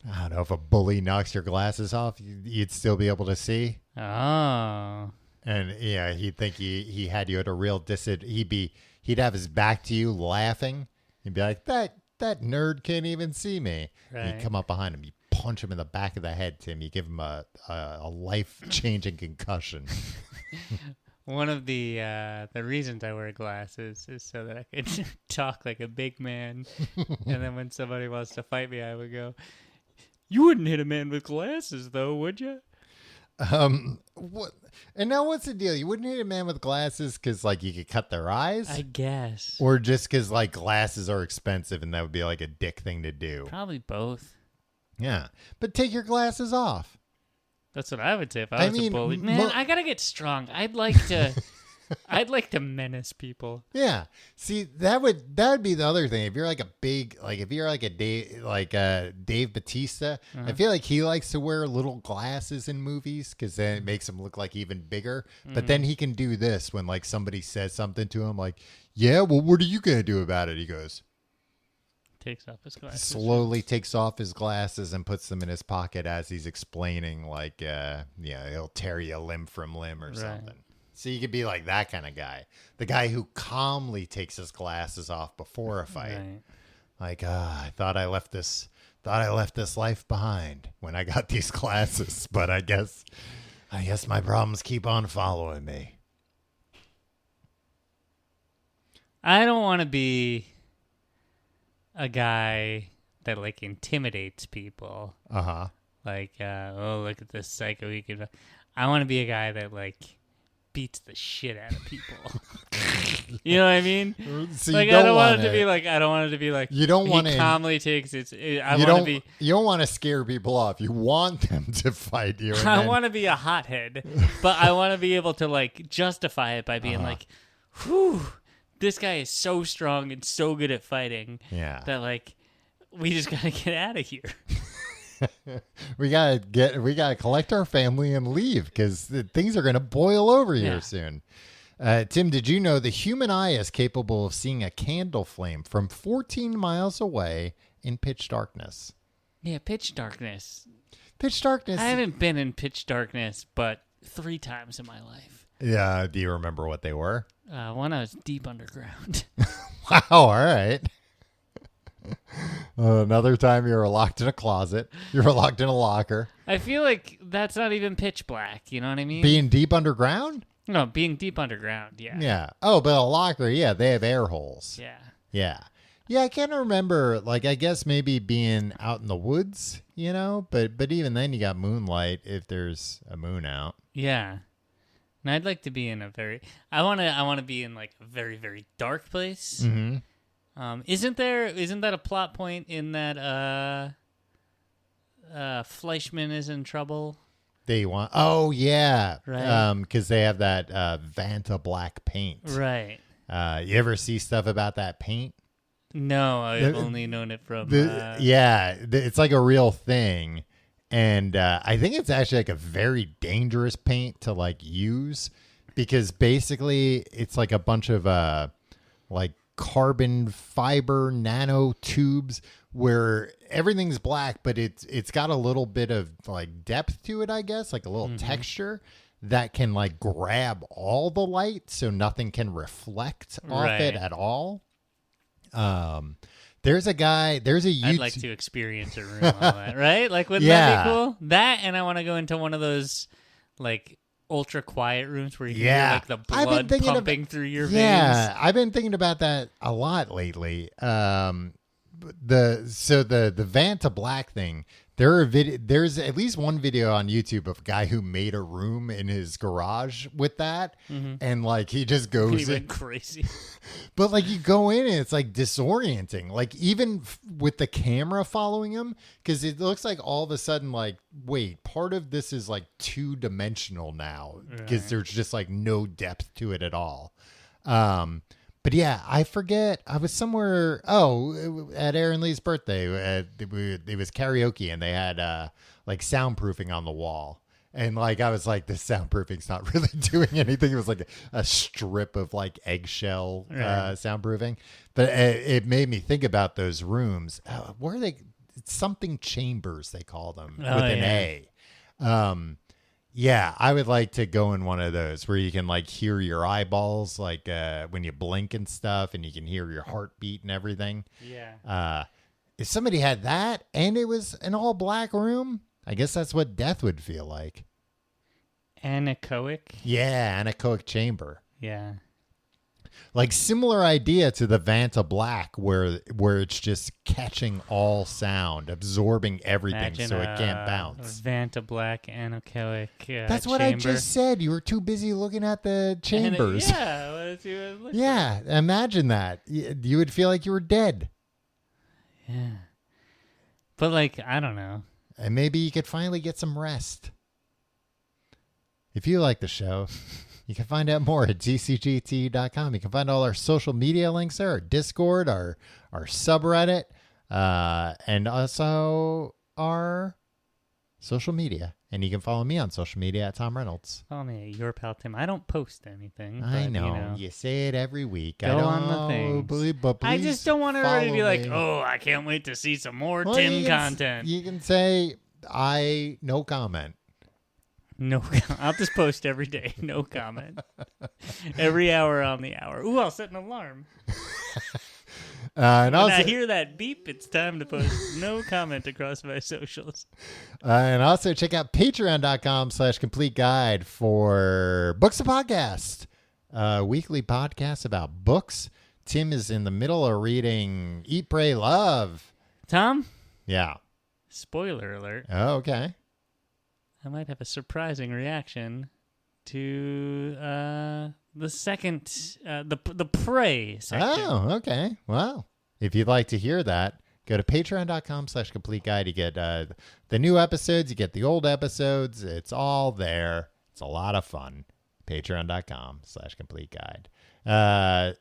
Speaker 2: I don't know, if a bully knocks your glasses off, you'd still be able to see.
Speaker 3: Oh.
Speaker 2: And yeah, he'd think he had you at a real disadvantage. He'd have his back to you laughing. He'd be like, that nerd can't even see me.
Speaker 3: Right.
Speaker 2: You come up behind him, you punch him in the back of the head, Tim. You give him a life-changing concussion.
Speaker 3: One of the reasons I wear glasses is so that I can talk like a big man. And then when somebody wants to fight me, I would go, "You wouldn't hit a man with glasses, though, would you?"
Speaker 2: What? And now what's the deal? You wouldn't hit a man with glasses because, like, you could cut their eyes?
Speaker 3: I guess.
Speaker 2: Or just because, like, glasses are expensive and that would be, like, a dick thing to do?
Speaker 3: Probably both.
Speaker 2: Yeah. But take your glasses off.
Speaker 3: That's what I would say if I was a bully. Man,
Speaker 2: look,
Speaker 3: I gotta get strong. I'd like to menace people.
Speaker 2: Yeah. See, that would be the other thing. If you're like a big, like if you're like a Dave Bautista, I feel like he likes to wear little glasses in movies because then it makes him look like even bigger. But then he can do this when like somebody says something to him, like, "Yeah, well, what are you gonna do about it?" He goes,
Speaker 3: takes off his glasses.
Speaker 2: Slowly takes off his glasses and puts them in his pocket as he's explaining, like, he'll tear you limb from limb or something. So you could be like that kind of guy. The guy who calmly takes his glasses off before a fight.
Speaker 3: Right.
Speaker 2: Like, I thought I left this life behind when I got these glasses, but I guess my problems keep on following me.
Speaker 3: I don't want to be a guy that like intimidates people.
Speaker 2: Uh-huh.
Speaker 3: Like, oh, look at this psycho. I want to be a guy that like beats the shit out of people. You know what I mean?
Speaker 2: So
Speaker 3: like, I don't want it to be like.
Speaker 2: You don't want to
Speaker 3: calmly takes it.
Speaker 2: You don't want to scare people off. You want them to fight you.
Speaker 3: I want to be a hothead, but I want to be able to like justify it by being like, "Whew, this guy is so strong and so good at fighting."
Speaker 2: Yeah.
Speaker 3: That like, we just gotta get out of here.
Speaker 2: we gotta collect our family and leave because things are gonna boil over here soon. Tim, did you know the human eye is capable of seeing a candle flame from 14 miles away in pitch darkness?
Speaker 3: Yeah, pitch darkness.
Speaker 2: Pitch darkness.
Speaker 3: I haven't been in pitch darkness, but 3 times in my life.
Speaker 2: Yeah. Do you remember what they were?
Speaker 3: One, I was deep underground.
Speaker 2: Wow. All right. Another time you were locked in a closet. You were locked in a locker.
Speaker 3: I feel like that's not even pitch black. You know what I mean?
Speaker 2: Being deep underground?
Speaker 3: No, being deep underground. Yeah.
Speaker 2: Yeah. Oh, but a locker. Yeah. They have air holes.
Speaker 3: Yeah.
Speaker 2: Yeah. Yeah. I can't remember. Like, I guess maybe being out in the woods, you know, but even then you got moonlight if there's a moon out.
Speaker 3: Yeah. And I'd like to be in I want to be in like a very, very dark place.
Speaker 2: Mm-hmm.
Speaker 3: Isn't that a plot point in that Fleischman is in trouble?
Speaker 2: Oh yeah,
Speaker 3: right?
Speaker 2: Because they have that Vanta black paint,
Speaker 3: right?
Speaker 2: You ever see stuff about that paint?
Speaker 3: No, I've only known it from.
Speaker 2: It's like a real thing, and I think it's actually like a very dangerous paint to like use because basically it's like a bunch of like carbon fiber nanotubes where everything's black, but it's got a little bit of like depth to it, I guess, like a little texture that can like grab all the light so nothing can reflect off it at all. There's a YouTube...
Speaker 3: I'd like to experience a room like that, right? Like, wouldn't that be cool? That, and I want to go into one of those like ultra quiet rooms where you can hear like the blood pumping through your veins.
Speaker 2: Yeah, I've been thinking about that a lot lately. The Vanta Black thing. There's at least one video on YouTube of a guy who made a room in his garage with that, and like he just goes
Speaker 3: he went crazy.
Speaker 2: But like you go in and it's like disorienting, like even with the camera following him, because it looks like all of a sudden like, wait, part of this is like 2-dimensional now because there's just like no depth to it at all. But yeah, I forget. I was somewhere. At Aaron Lee's birthday, it was karaoke, and they had like soundproofing on the wall. And like I was like, this soundproofing's not really doing anything. It was like a strip of like eggshell soundproofing. But it made me think about those rooms. Where are they? it's something chambers, they call them,
Speaker 3: Oh,
Speaker 2: with an
Speaker 3: yeah.
Speaker 2: A. Yeah, I would like to go in one of those where you can like hear your eyeballs, like when you blink and stuff, and you can hear your heartbeat and everything.
Speaker 3: Yeah.
Speaker 2: If somebody had that and it was an all black room, I guess that's what death would feel like.
Speaker 3: Anechoic.
Speaker 2: Yeah, anechoic chamber.
Speaker 3: Yeah.
Speaker 2: Like similar idea to the Vanta Black, where it's just catching all sound, absorbing everything,
Speaker 3: Imagine
Speaker 2: so it can't bounce.
Speaker 3: Vanta Black anechoic.
Speaker 2: That's what
Speaker 3: chamber.
Speaker 2: I just said. You were too busy looking at the chambers.
Speaker 3: Yeah. What did you look
Speaker 2: Yeah, imagine that. You would feel like you were dead.
Speaker 3: Yeah. But like, I don't know.
Speaker 2: And maybe you could finally get some rest. If you like the show, you can find out more at tcgt.com. You can find all our social media links there, our Discord, our subreddit, and also our social media. And you can follow me on social media at Tom Reynolds.
Speaker 3: Follow me, your pal Tim. I don't post anything.
Speaker 2: I
Speaker 3: but,
Speaker 2: know. You say it every week.
Speaker 3: Go on the things.
Speaker 2: But
Speaker 3: I just don't want everybody to be like,
Speaker 2: me.
Speaker 3: oh, I can't wait to see some more
Speaker 2: Well,
Speaker 3: Tim content.
Speaker 2: You can say, no comment.
Speaker 3: No, I'll just post every day. No comment. Every hour on the hour. Ooh, I'll set an alarm.
Speaker 2: And
Speaker 3: when
Speaker 2: also,
Speaker 3: I hear that beep, it's time to post no comment across my socials.
Speaker 2: And also check out patreon.com/complete guide for Books a Podcast, weekly podcast about books. Tim is in the middle of reading Eat, Pray, Love.
Speaker 3: Tom?
Speaker 2: Yeah.
Speaker 3: Spoiler alert.
Speaker 2: Oh, okay.
Speaker 3: I might have a surprising reaction to the second, the Prey section.
Speaker 2: Oh, okay. Well, if you'd like to hear that, go to patreon.com/complete guide. You get the new episodes, you get the old episodes. It's all there. It's a lot of fun. Patreon.com/complete guide.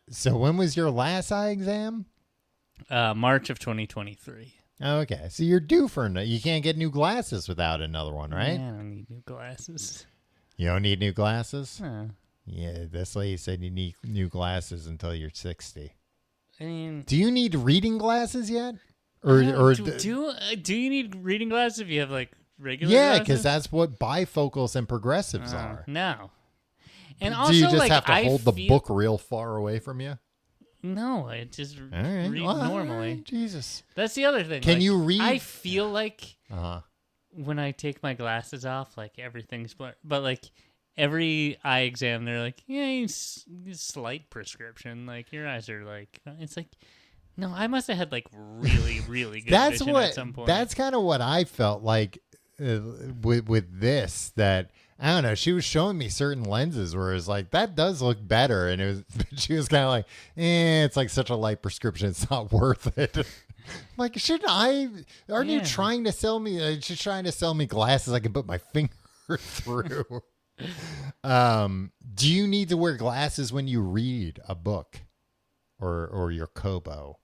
Speaker 2: So when was your last eye exam?
Speaker 3: March of 2023.
Speaker 2: Okay, so you're due for you can't get new glasses without another one, right?
Speaker 3: Yeah, I don't need new glasses.
Speaker 2: You don't need new glasses?
Speaker 3: No.
Speaker 2: Yeah, this lady said you need new glasses until you're 60.
Speaker 3: I mean,
Speaker 2: Do you need reading glasses yet? Or
Speaker 3: do you need reading glasses if you have like regular
Speaker 2: yeah,
Speaker 3: glasses?
Speaker 2: because that's what bifocals and progressives are.
Speaker 3: No. And also,
Speaker 2: Do you just
Speaker 3: like,
Speaker 2: have to
Speaker 3: I
Speaker 2: hold the
Speaker 3: feel-
Speaker 2: book real far away from you?
Speaker 3: No, I just
Speaker 2: All right.
Speaker 3: read
Speaker 2: Well,
Speaker 3: normally.
Speaker 2: Jesus.
Speaker 3: That's the other thing.
Speaker 2: Can
Speaker 3: like,
Speaker 2: you read?
Speaker 3: I feel like
Speaker 2: Uh-huh.
Speaker 3: when I take my glasses off, like everything's blurred. But like every eye exam, they're like, yeah, slight prescription. Like your eyes are like, it's like, no, I must have had like really, really good
Speaker 2: That's
Speaker 3: vision
Speaker 2: what.
Speaker 3: at some point.
Speaker 2: That's kind of what I felt like with this. That I don't know. She was showing me certain lenses where it's like that does look better, and it was. She was kind of like, it's like such a light prescription. It's not worth it. Like, shouldn't I? Aren't you trying to sell me? She's trying to sell me glasses I can put my finger through. Do you need to wear glasses when you read a book, or your Kobo?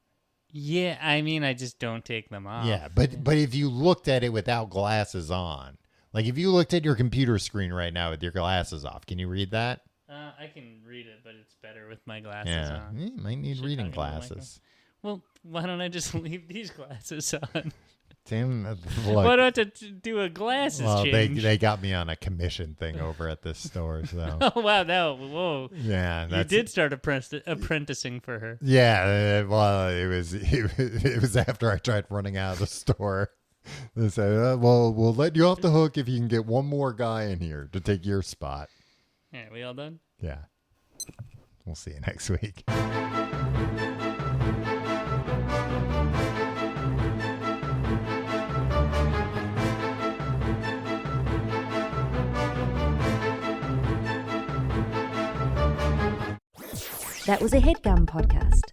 Speaker 3: Yeah, I mean, I just don't take them off.
Speaker 2: Yeah, but if you looked at it without glasses on, like if you looked at your computer screen right now with your glasses off, can you read that?
Speaker 3: I can read it, but it's better with my glasses on.
Speaker 2: You might need
Speaker 3: Should
Speaker 2: reading
Speaker 3: talk into the
Speaker 2: glasses.
Speaker 3: Well, why don't I just leave these glasses on?
Speaker 2: Tim,
Speaker 3: Why do I have to do a glasses change?
Speaker 2: they got me on a commission thing over at this store, so
Speaker 3: Oh, wow, no, whoa.
Speaker 2: yeah,
Speaker 3: You did start apprenticing for her.
Speaker 2: Yeah, well, it was after I tried running out of the store. They said, well, we'll let you off the hook if you can get one more guy in here to take your spot.
Speaker 3: Yeah, we all done?
Speaker 2: Yeah. We'll see you next week.
Speaker 1: That was a HeadGum podcast.